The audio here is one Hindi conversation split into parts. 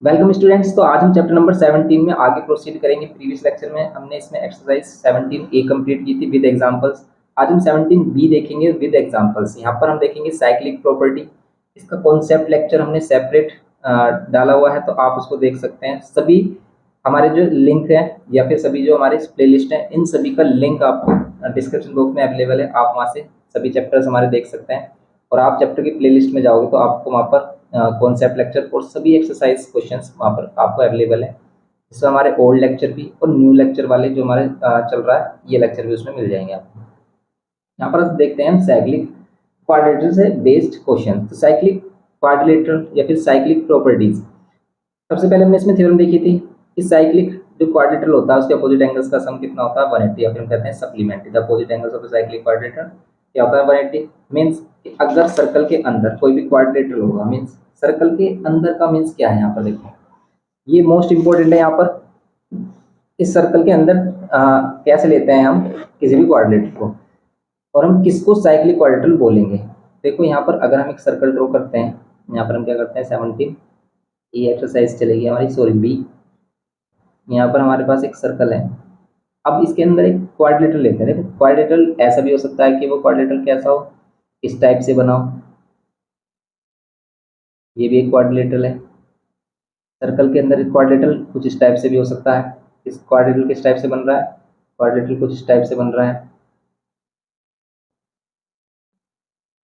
Welcome students. तो आज हम चैप्टर नंबर 17 में आगे प्रोसीड करेंगे। प्रीवियस लेक्चर में हमने इसमें एक्सरसाइज 17 ए कंप्लीट की थी विद एग्जांपल्स। आज हम 17 बी देखेंगे विद एग्जांपल्स। यहाँ पर हम देखेंगे साइक्लिक प्रॉपर्टी। इसका कॉन्सेप्ट लेक्चर हमने सेपरेट डाला हुआ है, तो आप उसको देख सकते हैं। सभी हमारे जो लिंक है या फिर सभी जो हमारे प्लेलिस्ट है, इन सभी का लिंक आपको डिस्क्रिप्शन बॉक्स में अवेलेबल है। आप वहाँ से सभी चैप्टर्स हमारे देख सकते हैं। और आप चैप्टर की प्लेलिस्ट में जाओगे तो आपको वहाँ पर कॉन्सेप्ट लेक्चर और सभी एक्सरसाइज क्वेश्चंस वहाँ पर आपको अवेलेबल है। इसमें हमारे ओल्ड लेक्चर भी और न्यू लेक्चर वाले जो हमारे चल रहा है, ये लेक्चर भी उसमें मिल जाएंगे आपको। यहाँ पर देखते हैं हम साइक्लिक क्वाड्रेटर से बेस्ड क्वेश्चन। तो साइक्लिक क्वाड्रेटर या फिर साइक्लिक प्रॉपर्टीज, सबसे पहले हमने इसमें थ्योरम देखी थी कि साइक्लिक जो क्वाड्रेटर होता है उसके अपोजिट एंगल्स का सम कितना होता है, 180, या फिर हम कहते हैं supplementary. The opposite angles of cyclic क्वाड्रेटर क्या होता है, 180। मींस अगर सर्कल के अंदर कोई भी क्वाड्रेटर होगा, मींस सर्कल के अंदर का मींस क्या है, यहाँ पर देखो ये मोस्ट इंपॉर्टेंट है। यहाँ पर इस सर्कल के अंदर कैसे लेते हैं हम किसी भी क्वाड्रेटर को, और हम किसको साइक्लिक क्वाड्रेटर बोलेंगे। देखो यहाँ पर अगर हम एक सर्कल ड्रॉ करते हैं, यहाँ पर हम क्या करते हैं 17 ये एक्सरसाइज चलेगी हमारी, सॉरी बी। यहाँ पर हमारे पास एक सर्कल है। अब इसके अंदर एक क्वाड्रिलेटरल लेते हैं। देखो क्वाड्रिलेटरल ऐसा भी हो सकता है कि वो क्वाड्रिलेटरल कैसा हो, इस टाइप से बना हो। ये भी एक क्वाड्रिलेटरल है। सर्कल के अंदर एक क्वाड्रिलेटरल कुछ इस टाइप से भी हो सकता है। इस क्वाड्रिलेटरल किस टाइप से बन रहा है, क्वाड्रिलेटरल कुछ इस टाइप से बन रहा है।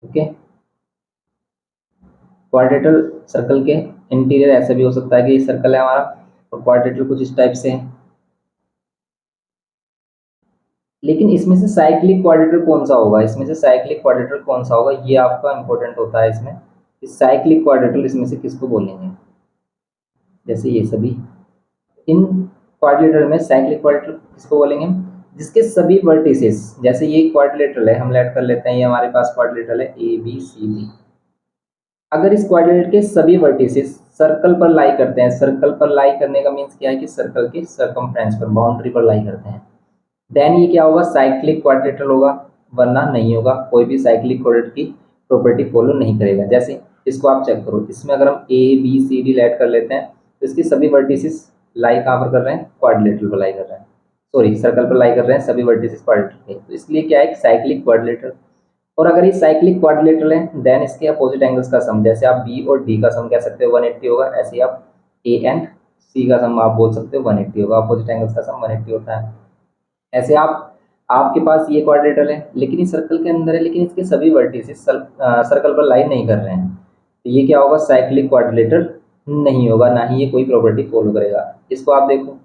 ओके, क्वाड्रिलेटरल सर्कल के इंटीरियर ऐसा भी हो सकता है कि ये सर्कल है हमारा और क्वाड्रिलेटरल कुछ इस टाइप से है। लेकिन इसमें से साइक्लिक क्वाड्रेटर कौन सा होगा, इसमें से साइक्लिक क्वाड्रेटर कौन सा होगा, ये आपका इंपॉर्टेंट होता है इसमें। इस साइक्लिक क्वाड्रेटर इसमें से किसको बोलेंगे, जैसे ये सभी इन क्वाड्रिलेटरल में साइक्लिक क्वाड्रेटर किसको बोलेंगे, जिसके सभी वर्टिसेस, जैसे ये क्वाड्रिलेटरल है, हम लेट कर लेते हैं ये हमारे पास क्वाड्रिलेटरल है ए बी सी डी। अगर इस क्वाड्रिलेटरल के सभी वर्टिसेस सर्कल पर लाई करते हैं, सर्कल पर लाई करने का मीन्स क्या है कि सर्कल के सर्कमफ्रेंस पर, बाउंड्री पर लाई करते हैं, देन ये क्या होगा, साइक्लिक क्वाड्रेटर होगा। वरना नहीं होगा, कोई भी साइक्लिक क्वाड्रेटर की प्रॉपर्टी फॉलो नहीं करेगा। जैसे इसको आप चेक करो, इसमें अगर हम A B C D let कर लेते हैं तो इसकी सभी वर्टिसेस लाई कहाँ पर कर रहे हैं, क्वाड्रिलेटरल पर लाई कर रहे हैं, सॉरी सर्कल पर लाई कर रहे हैं सभी वर्टिसेस क्वाड्रिलेटरल के। तो इसलिए क्या है, साइक्लिक क्वाड्रिलेटरल। और अगर ये साइक्लिक क्वाड्रिलेटरल है देन इसके अपोजिट एंगल्स का सम, जैसे आप बी और डी का सम कह सकते हो 180 होगा, ऐसे आप ए एंड सी का सम आप बोल सकते हो 180 होगा। अपोजिट एंगल्स का सम 180 होता है। ऐसे आप आपके पास ये क्वाड्रेटर है लेकिन इस सर्कल के अंदर है, लेकिन इसके सभी वर्टिसेस सर्कल पर लाइन नहीं कर रहे हैं, तो ये क्या होगा, साइक्लिक क्वाड्रिलेटर नहीं होगा, ना ही ये कोई प्रॉपर्टी फॉलो करेगा। इसको आप देखो,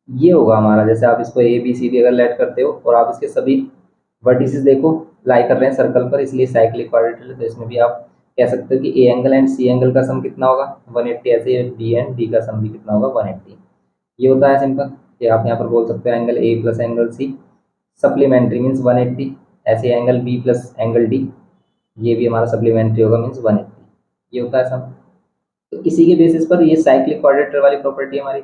ये होगा हमारा, जैसे आप इसको ए बी सी डी अगर लेट करते हो और आप इसके सभी वर्टिसेस देखो लाई कर रहे हैं सर्कल पर, इसलिए साइक्लिक क्वाड्रिलेटर। तो इसमें भी आप कह सकते हो कि A angle and C angle का सम कितना होगा, 180। ऐसे बी एंड डी का सम भी कितना होगा, 180। ये होता है सिंपल। ये आप यहाँ पर बोल सकते हो angle A plus angle C supplementary means 180। ऐसे angle B plus angle D, ये भी हमारा सप्लीमेंट्री होगा मीन्स 180। ये होता है सम। तो इसी के बेसिस पर ये साइक्लिक क्वाड्रेटर वाली प्रॉपर्टी हमारी।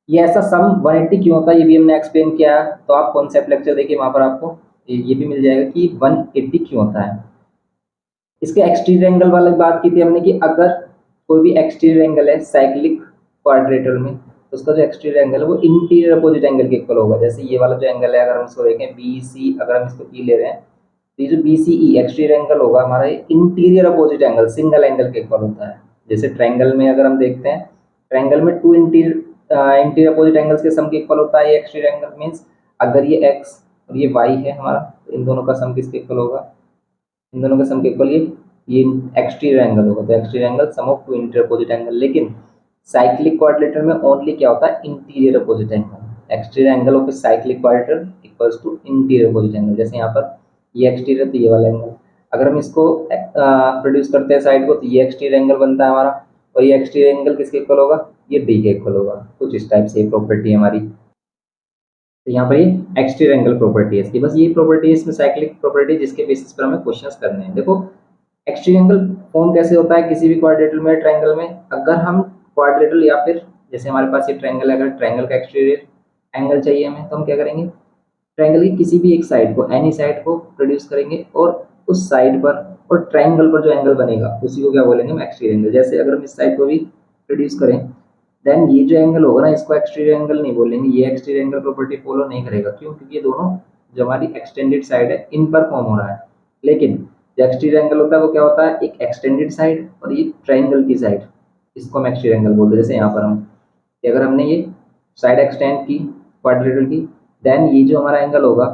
ये ऐसा सम 180 क्यों होता है, ये भी हमने एक्सप्लेन किया है। तो आप कॉन्सेप्ट लेक्चर देखिए, वहाँ पर आपको ये भी मिल जाएगा कि 180 क्यों होता है। इसके एक्सटीरियर एंगल वाली बात की थी हमने कि अगर कोई भी एक्सटीरियर एंगल है साइक्लिक क्वाड्रेटर में, तो उसका जो एक्सटीरियर एंगल है वो इंटीरियर अपोजिट एंगल के इक्वल होगा। जैसे ये वाला जो एंगल है, अगर हम इसको देखें बी सी, अगर हम इसको ई ले रहे हैं तो ये जो बी सी ई एक्सटीरियर एंगल होगा हमारा, ये interior opposite angle single angle के इक्वल होता है। जैसे ट्रायंगल में अगर हम देखते हैं, ट्रायंगल में टू इंटीरियर अपोजिट एंगल्स के सम के इक्वल होता है ये एक्सटीरियर एंगल। मीन्स अगर ये एक्स और ये वाई है हमारा, तो इन दोनों का सम किसके इक्वल होगा, इन दोनों का सम के इक्वल ये एक्सटीरियर एंगल होगा। तो exterior angle sum of to interior opposite angle. लेकिन साइक्लिक क्वाड्रेटर में ओनली क्या होता है, interior opposite angle. Exterior angle of cyclic क्वाड्रेटर equals to interior opposite angle. जैसे यहाँ पर ये एक्सटीरियर, तो ये वाला एंगल अगर हम इसको प्रोड्यूस करते हैं साइड को, तो ये एक्सटीरियर एंगल बनता है हमारा, और ये एक्सटीरियर एंगल किसके इक्वल होगा, ये डी के इक्वल होगा। कुछ इस टाइप से प्रॉपर्टी है हमारी। तो यहाँ पर ये एक्सटीरियर एंगल प्रॉपर्टी है इसकी, बस ये प्रॉपर्टी है इसमें साइक्लिक प्रॉपर्टी, जिसके बेसिस पर हमें क्वेश्चंस करने हैं। देखो एक्सटीरियर एंगल फॉर्म कैसे होता है किसी भी क्वाड्रेटर में, ट्रायंगल में। अगर हम क्वाड्रेटर या फिर जैसे हमारे पास ये ट्रायंगल है, अगर ट्रायंगल का एक्सटीरियर एंगल चाहिए हमें, तो हम क्या करेंगे, ट्रायंगल की किसी भी एक साइड को, एनी साइड को प्रोड्यूस करेंगे, और उस साइड पर और ट्रायंगल पर जो एंगल बनेगा उसी को क्या बोलेंगे हम, एक्सटीरियर एंगल। जैसे अगर हम इस साइड को भी प्रोड्यूस करें देन ये जो एंगल होगा ना, इसको एक्सटीरियर एंगल नहीं बोलेंगे, ये एक्सटीरियर एंगल प्रॉपर्टी फॉलो नहीं करेगा। क्यों? क्योंकि ये दोनों जो हमारी एक्सटेंडेड साइड है इन पर फॉर्म हो रहा है। लेकिन जो एक्सटीरियर एंगल होता है वो क्या होता है, एक एक्सटेंडेड साइड और ये ट्रायंगल की साइड, इसको हम एक्सटीरियर एंगल बोलते हैं। जैसे यहाँ पर हम कि अगर हमने ये साइड एक्सटेंड की क्वाड्रेटल की, देन ये जो हमारा एंगल होगा,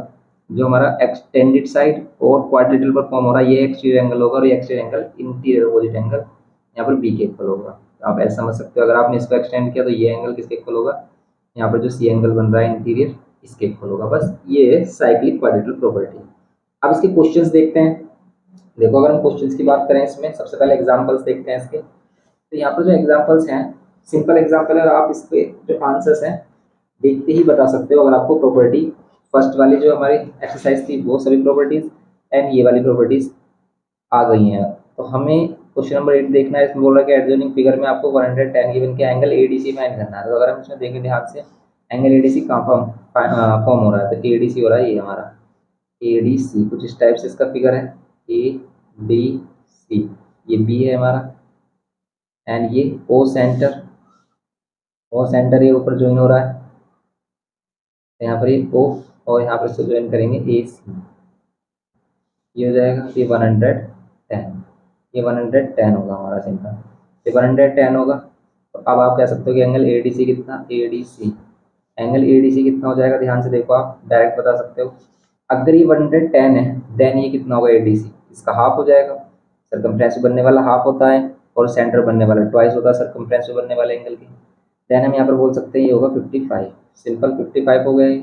जो हमारा एक्सटेंडेड साइड और क्वाड्रेटल पर फॉर्म हो रहा है, ये एक्सटीरियर एंगल होगा, और ये exterior angle interior opposite angle यहाँ पर बी के इक्वल होगा। तो आप ऐसा समझ सकते हो, अगर आपने इसको एक्सटेंड किया तो ये एंगल किसके इक्वल होगा, यहाँ पर जो सी एंगल बन रहा है इंटीरियर, इसके इक्वल होगा। बस ये है साइक्लिक क्वाड्रेटल प्रॉपर्टी। अब इसके क्वेश्चंस देखते हैं। देखो, अगर हम क्वेश्चंस की बात करें इसमें, सबसे पहले एग्जांपल्स देखते हैं इसके। तो यहाँ पर जो एग्जांपल्स हैं, सिंपल एग्जांपल है, आप इस पे जो आंसर्स हैं देखते ही बता सकते हो। अगर आपको प्रॉपर्टी फर्स्ट वाली जो हमारी एक्सरसाइज थी वो सभी प्रॉपर्टीज एंड ये वाली प्रॉपर्टीज आ गई हैं, तो हमें क्वेश्चन नंबर 8 देखना है। इसमें बोल रहा है कि एडजॉइनिंग फिगर में आपको 110 गिवन के एंगल एडीसी फाइंड करना है। तो अगर हम इसमें देखें ध्यान से, एंगल एडीसी कहाँ फॉर्म हो रहा है, तो एडीसी हो रहा है ये हमारा एडीसी, कुछ इस टाइप से इसका फिगर है, ए बी सी, ये बी है हमारा, एंड ये ओ सेंटर, ओ सेंटर ये ऊपर ज्वाइन हो रहा है, यहाँ पर ये ओ, और यहाँ पर इसको ज्वाइन करेंगे ए सी, ये हो जाएगा ये 110, ये 110 होगा हमारा सिंपल, ये 110 होगा। तो अब आप कह सकते हो कि एंगल ए डी सी कितना, A D C, angle A D C कितना हो जाएगा, ध्यान से देखो, आप डायरेक्ट बता सकते हो। अगर ये 110 है, देन ये कितना होगा ए डी सी, इसका हाफ हो जाएगा। सरकमफ्रेंस बनने वाला हाफ होता है और सेंटर बनने वाला ट्वाइस होता है सरकमफ्रेंस बनने वाले एंगल की। देन हम यहाँ पर बोल सकते हैं ये होगा 55, सिंपल 55 हो गया ये।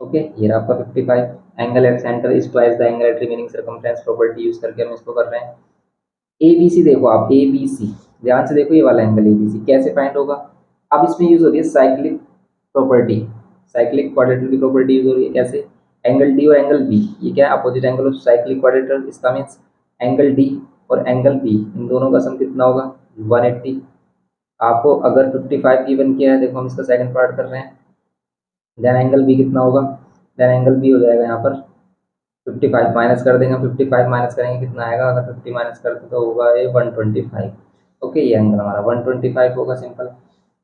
ओके, ये रहा आपका 55। Angle at centre is twice the angle at remaining circumference property use करके हम इसको कर रहे हैं। ए बी सी देखो आप, ए बी सी ध्यान से देखो, ये वाला एंगल ए बी सी कैसे फाइंड होगा। अब इसमें यूज हो रही है साइक्लिक प्रॉपर्टी, साइक्लिक क्वाड्रेटल की प्रॉपर्टी यूज हो रही है। कैसे? एंगल डी और एंगल बी, ये क्या है, opposite angle of cyclic quadrilateral. इसका मीन्स एंगल डी और एंगल बी, इन दोनों का सम कितना होगा, 180। आपको अगर 55 गिवन किया है, देखो हम इसका सेकंड पार्ट कर रहे हैं, देन एंगल बी कितना होगा, देन एंगल बी हो जाएगा यहाँ पर 55 माइनस कर देंगे, 55 माइनस करेंगे कितना आएगा, अगर 50 माइनस करते तो होगा ये 125। ओके, ये एंगल हमारा 125 होगा सिंपल।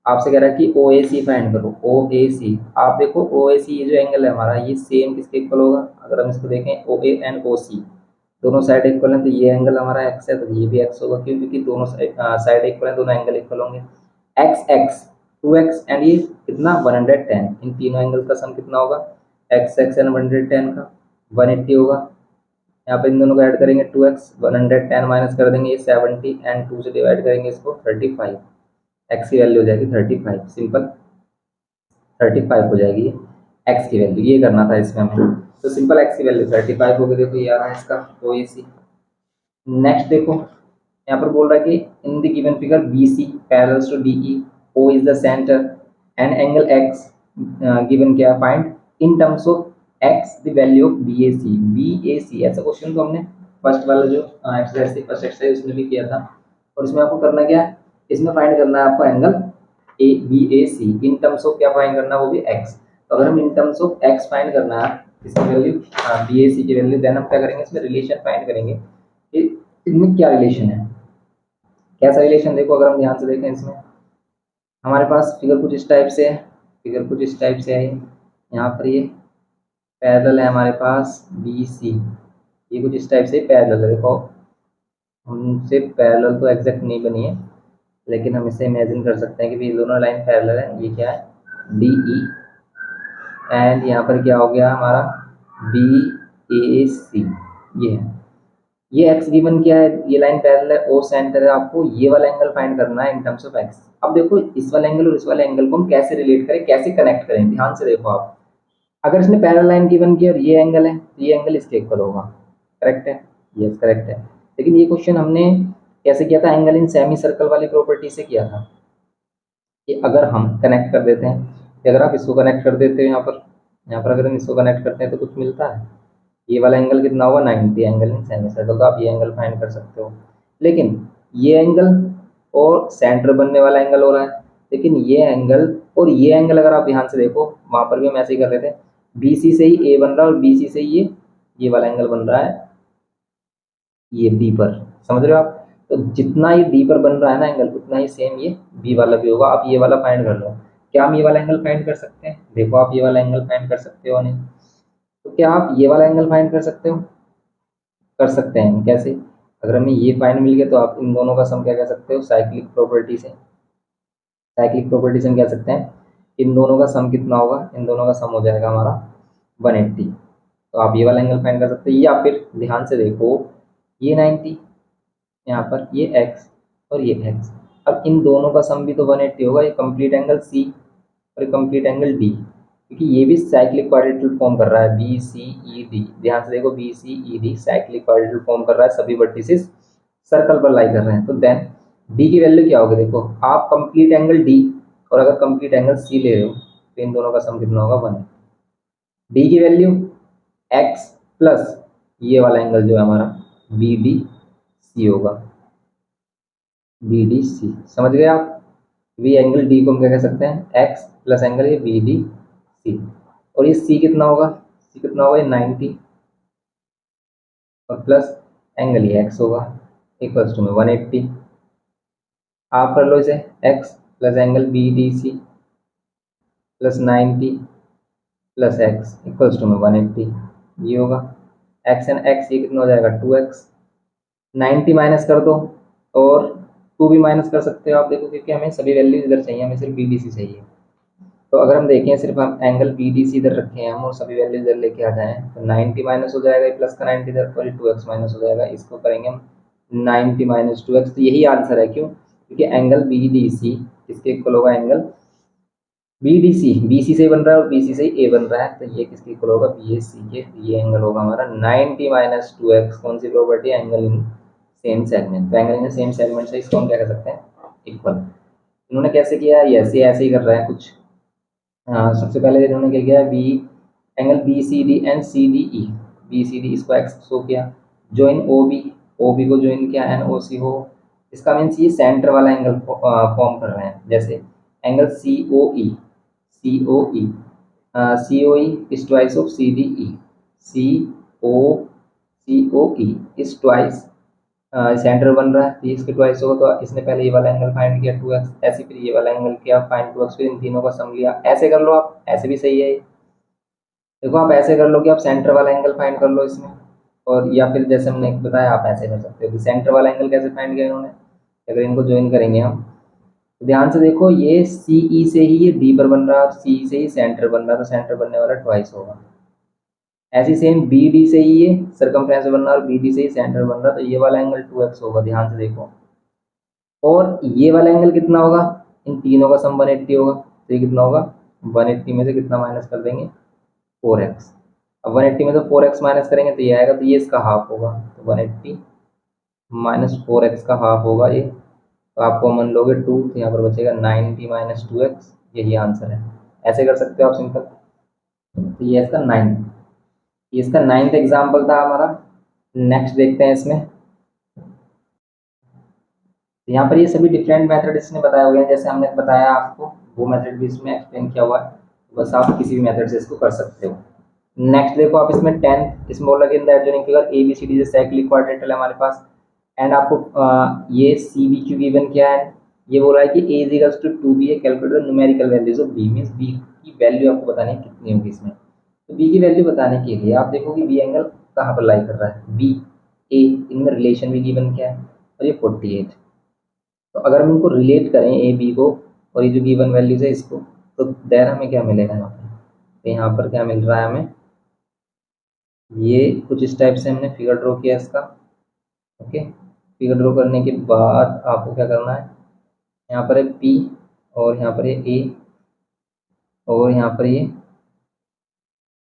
आपसे कह रहा है कि ओ ए सी फाइंड करो, ओ ए सी। आप देखो ओ ए सी, ये जो एंगल है हमारा, ये सेम किसके इक्वल होगा, अगर हम इसको देखें ओ ए एंड ओ सी, दोनों साइड इक्वल है, तो ये एंगल हमारा एक्स है, तो ये भी एक्स होगा। क्यों? क्योंकि दोनों साइड इक्वल है, दोनों एंगल इक्वल होंगे। एक्स एक्स 2x एंड ये कितना 110, इन तीनों एंगल का सम कितना होगा, एक्स एक्स एंड 110 का 180 होगा। यहाँ पे इन दोनों को ऐड करेंगे 2x, 110 माइनस कर देंगे ये 70, एंड 2 से डिवाइड करेंगे इसको 35, x की वैल्यू हो जाएगी 35, सिंपल 35 हो जाएगी x की वैल्यू, ये करना था इसमें हमें। तो सिंपल x की वैल्यू 35 हो गई। देखो ये आ रहा है इसका ओ ए सी। नेक्स्ट देखो, यहाँ पर बोल रहा है कि in the given figure B C parallels to D E, O is the centre and angle X given क्या, find in terms of X the value of B A C, B A C. ऐसा क्वेश्चन तो हमने फर्स्ट वाला जो एक्सरसाइज थी, फर्स्ट एक्सरसाइज उसमें भी किया था। और इसमें आपको करना क्या है, इसमें फाइंड करना है आपको angle A B A C, in terms of क्या फाइंड करना है, वो भी एक्स। तो अगर हम in terms of x find करना है, इसकी वैल्यू बी ए सी की वैल्यू, देन हम क्या करेंगे, इसमें रिलेशन फाइंड करेंगे कि इनमें क्या रिलेशन है। कैसा रिलेशन, देखो अगर हम ध्यान से देखें, इसमें हमारे पास फिगर कुछ इस टाइप से है, फिगर कुछ इस टाइप से है, यहाँ पर ये पैरेलल है हमारे पास बी सी, ये कुछ इस टाइप से पैरेलल है। देखो हमसे पैरेलल तो एग्जैक्ट नहीं बनी है, लेकिन हम इसे इमेजिन कर सकते हैं कि ये दोनों लाइन पैरेलल है। ये क्या है, डी ई, एंड यहाँ पर क्या हो गया हमारा बी ए सी, ये है। ये एक्स गिवन क्या है, ये लाइन पैरेलल है, ओ सेंटर है, आपको ये वाला एंगल फाइंड करना है इन टर्म्स ऑफ एक्स। अब देखो इस वाले एंगल और इस वाले एंगल को हम कैसे रिलेट करें, कैसे कनेक्ट करें, ध्यान से देखो आप। अगर इसने पैरेलल लाइन गिवन की और ये एंगल है, तो ये एंगल इसके इक्वल होगा, करेक्ट है, यस करेक्ट है। लेकिन ये क्वेश्चन हमने कैसे किया था, एंगल इन सेमी सर्कल वाली प्रॉपर्टी से किया था, कि अगर हम कनेक्ट कर देते हैं, कि अगर आप इसको कनेक्ट कर देते हो यहाँ पर अगर हम इसको कनेक्ट करते हैं तो कुछ मिलता है, ये वाला एंगल कितना होगा 90, एंगल इन सेमी सर्कल, तो आप ये एंगल फाइंड कर सकते हो। लेकिन ये एंगल और सेंटर बनने वाला एंगल हो रहा है, लेकिन ये एंगल और ये एंगल अगर आप ध्यान से देखो, वहां पर भी हम ऐसे ही कर रहे थे, बी सी से ही ए बन रहा है और बी सी से ही ये वाला एंगल बन रहा है ये डी पर, समझ रहे हो आप। तो जितना ये डी पर बन रहा है ना एंगल, उतना ही सेम ये बी वाला भी होगा। आप ये वाला फाइंड कर लो। क्या हम ये वाला एंगल फाइंड कर सकते हैं? देखो आप ये वाला एंगल फाइंड कर सकते हो नहीं? तो क्या आप ये वाला एंगल फाइंड कर सकते हो? कर सकते हैं। कैसे? अगर हमें ये फाइंड मिल गया तो आप इन दोनों का सम क्या कह सकते हो? साइक्लिक प्रॉपर्टी से। साइक्लिक प्रॉपर्टी से हम कह सकते हैं इन दोनों का सम कितना होगा? इन दोनों का सम हो जाएगा हमारा 180। तो आप ये वाला एंगल फाइंड कर सकते हैं। या फिर ध्यान से देखो, ये 90, यहाँ पर ये x और ये x। अब इन दोनों का सम भी तो 180 होगा। ये कंप्लीट एंगल C और ये कंप्लीट एंगल D, क्योंकि ये भी साइक्लिक क्वाड्रेटल फॉर्म कर रहा है। बी सी ई डी, ध्यान से देखो, B C E D cyclic quadrilateral form कर रहा है। सभी वर्टिसेस सर्कल पर लाई कर रहे हैं। तो देन डी की वैल्यू क्या होगी? देखो आप कंप्लीट एंगल डी और अगर कंप्लीट एंगल सी ले रहे हो तो इन दोनों का सम कितना होगा? 1। डी की वैल्यू एक्स प्लस ये वाला एंगल जो है हमारा बी डी सी होगा। बी डी सी, समझ गए आप? वी एंगल डी को हम क्या कह सकते हैं? एक्स प्लस एंगल ये बी डी सी। और ये सी कितना होगा? सी कितना होगा? ये 90 और प्लस एंगल ये एक्स होगा, इक्वल्स टू में 180। आप कर लो इसे, x plus angle B D C plus 90 plus x equals to में 180। ये होगा एक्स एंड एक्स, ये कितना हो जाएगा? 2x। 90 माइनस कर दो और 2 भी माइनस कर सकते हो आप, देखो, क्योंकि हमें सभी वैल्यूज इधर चाहिए, हमें सिर्फ बी डी सी चाहिए। तो अगर हम देखें सिर्फ हम एंगल बी डी सी इधर रखे हैं हम और सभी वैल्यू इधर लेके आ जाएं तो 90 माइनस हो जाएगा, प्लस का 90 इधर, और 2x माइनस हो जाएगा। इसको करेंगे हम 90 माइनस 2x। तो यही आंसर है। क्यों? क्योंकि एंगल बी डी सी किसके इक्वल होगा? Angle B D C, B C से बन रहा है और बी सी से ए बन रहा है, तो ये किसके इक्वल होगा? बी ए सी के। ये एंगल होगा हमारा 90 माइनस 2x। कौन सी property? Angle in same segment. तो एंगल इन सेम सेगमेंट से इसको हम क्या कर सकते हैं? इक्वल। इन्होंने कैसे किया? ऐसे ऐसे ही कर रहा है कुछ। हाँ, सबसे पहले इन्होंने क्या किया? B angle B C D and C D E, B C D इसको एक्स शो किया, ज्वाइन ओ बी को ज्वाइन किया एन ओ सी हो। इसका मीन्स ये सेंटर वाला एंगल फॉर्म कर रहे हैं। जैसे angle C O E, C O E, C O E is twice of C D E, C O E is twice, centre बन रहा है तो इसके ट्वाइस होगा। तो इसने पहले ये वाला एंगल फाइंड किया 2x, ऐसे फिर ये वाला एंगल किया फाइंड 2x, फिर इन तीनों का सम लिया। ऐसे कर लो आप, ऐसे भी सही है ये। देखो आप ऐसे कर लो कि आप सेंटर वाला एंगल फाइंड कर लो इसमें, और या फिर जैसे हमने बताया आप ऐसे कर सकते हो कि सेंटर वाला एंगल कैसे फाइंड किया इन्होंने। अगर इनको ज्वाइन करेंगे हम तो ध्यान से देखो, ये सी ई से ही ये डी पर बन रहा है, सी से ही सेंटर बन रहा है, तो सेंटर बनने वाला ट्वाइस होगा। ऐसे सेम बी डी से ही ये सर्कमफ्रेंस बन रहा है और बी डी से ही सेंटर बन रहा है, तो ये वाला एंगल 2x होगा। ध्यान से देखो, और ये वाला एंगल कितना होगा? इन तीनों का सम 180 होगा। तो ये कितना होगा? 180 में से कितना माइनस कर देंगे? 4x। अब 180 में से 4x माइनस करेंगे तो ये आएगा, तो ये इसका हाफ होगा। तो 180 माइनस 4x का हाफ होगा ये। तो आप कॉमन लोगे 2, तो यहाँ पर बचेगा 90 माइनस 2x। यही आंसर है। ऐसे कर सकते हो आप सिंपल। तो ये इसका 9, ये इसका 9th एग्जाम्पल था हमारा। नेक्स्ट देखते हैं इसमें। तो यहाँ पर ये सभी डिफरेंट मेथड इसने बताए हुए हैं, जैसे हमने बताया आपको वो मेथड भी इसमें एक्सप्लेन किया हुआ है। बस आप किसी भी मेथड से इसको कर सकते हो। नेक्स्ट देखो आप इसमें 10th, इसमें बोला कि in the adjoining figure A B C D cyclic quadrilateral है हमारे पास। एंड आपको ये सी बी क्यू गिवन क्या है? ये बोला है कि ए इज इक्वल्स टू 2b है, calculate the numerical values of B, means B की वैल्यू आपको बतानी है कितनी होगी इसमें। तो बी की वैल्यू बताने के लिए आप देखो कि बी एंगल कहाँ पर लाई कर रहा है? बी ए, इनमें रिलेशन भी गिवन क्या है? और ये 48। तो अगर हम इनको रिलेट करें ए बी को और ये जो गिवन वैल्यूज है इसको, तो देन हमें क्या मिलेगा यहाँ पर? तो यहाँ पर क्या मिल रहा है हमें? ये कुछ इस टाइप से हमने फिगर ड्रॉ किया इसका। ओके, फिगर ड्रॉ करने के बाद आपको क्या करना है? यहाँ पर है पी और यहाँ पर है ए और यहाँ पर ये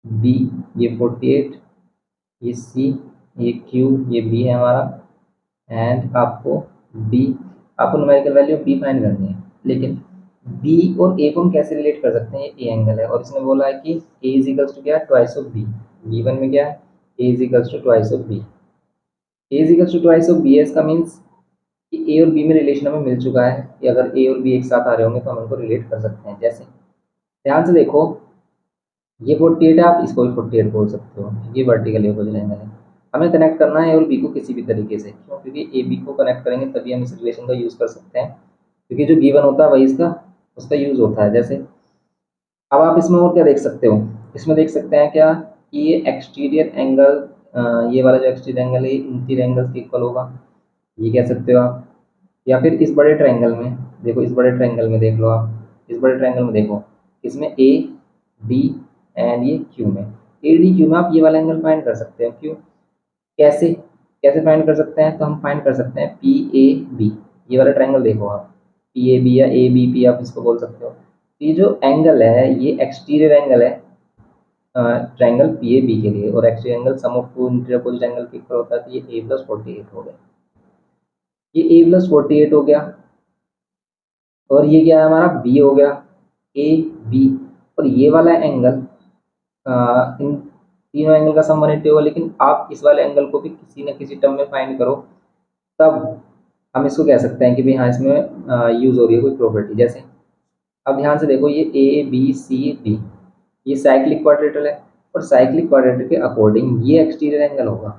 बी, ये 48, ये सी, ये क्यू, ये बी है हमारा। एंड आपको बी, आपको न्यूमेरिकल वैल्यू बी फाइंड करनी है। लेकिन बी और ए को हम कैसे रिलेट कर सकते हैं? ये ए एंगल है और इसने बोला है कि ए इज इक्वल्स टू क्या है? Twice of B. गिवन में क्या है? A is equals to twice of B. A is equals to twice of B है, इसका मीन्स कि ए और बी में रिलेशन हमें मिल चुका है कि अगर ए और बी एक साथ आ रहे होंगे तो हम इनको रिलेट कर सकते हैं। जैसे ध्यान से देखो, ये 48 है, आप इसको भी 48 बोल सकते हो, ये वर्टिकल अपोजिट एंगल है। हमें कनेक्ट करना है ए और बी को किसी भी तरीके से। क्यों? क्योंकि ए बी को कनेक्ट करेंगे तभी हम इस रिलेशन का यूज़ कर सकते हैं। क्योंकि जो गिवन होता है वही इसका उसका यूज होता है। जैसे अब आप इसमें और क्या देख सकते हो, इसमें देख सकते हैं क्या कि ये एक्सटीरियर एंगल, ये वाला जो एक्सटीरियर एंगल है इंटीरियर एंगल के इक्वल होगा, ये कह सकते हो आप। या फिर इस बड़े ट्रायंगल में देखो, इस बड़े ट्रायंगल में देख लो आप, इस बड़े ट्रायंगल में देखो, इसमें ए डी एंड ये क्यू में, ए डी क्यू में आप ये वाला एंगल फाइंड कर सकते हो। क्यों, कैसे कैसे फाइंड कर सकते हैं, तो हम फाइंड कर सकते हैं पी ए बी, ये वाला ट्रायंगल देखो आप, पी ए बी या ए बी पी आप इसको बोल सकते हो। तो ये जो एंगल है ये एक्सटीरियर एंगल है ट्रायंगल पी ए बी के लिए, और exterior angle sum of to interior opposite angle के इक्वल होता है, तो ये ए प्लस 48 हो गया, ये ए प्लस 48 हो गया। और ये क्या है हमारा बी हो गया, ए बी। और ये वाला एंगल इन तीनों एंगल का सम 180 होगा, लेकिन आप इस वाले एंगल को भी किसी न किसी टर्म में फाइंड करो, तब हम इसको कह सकते हैं कि भाई हाँ इसमें यूज हो रही है कोई प्रॉपर्टी। जैसे अब ध्यान से देखो, ये ए बी सी डी ये साइक्लिक क्वाड्रेटर है, और साइक्लिक क्वाड्रेटर के अकॉर्डिंग ये एक्सटीरियर एंगल होगा।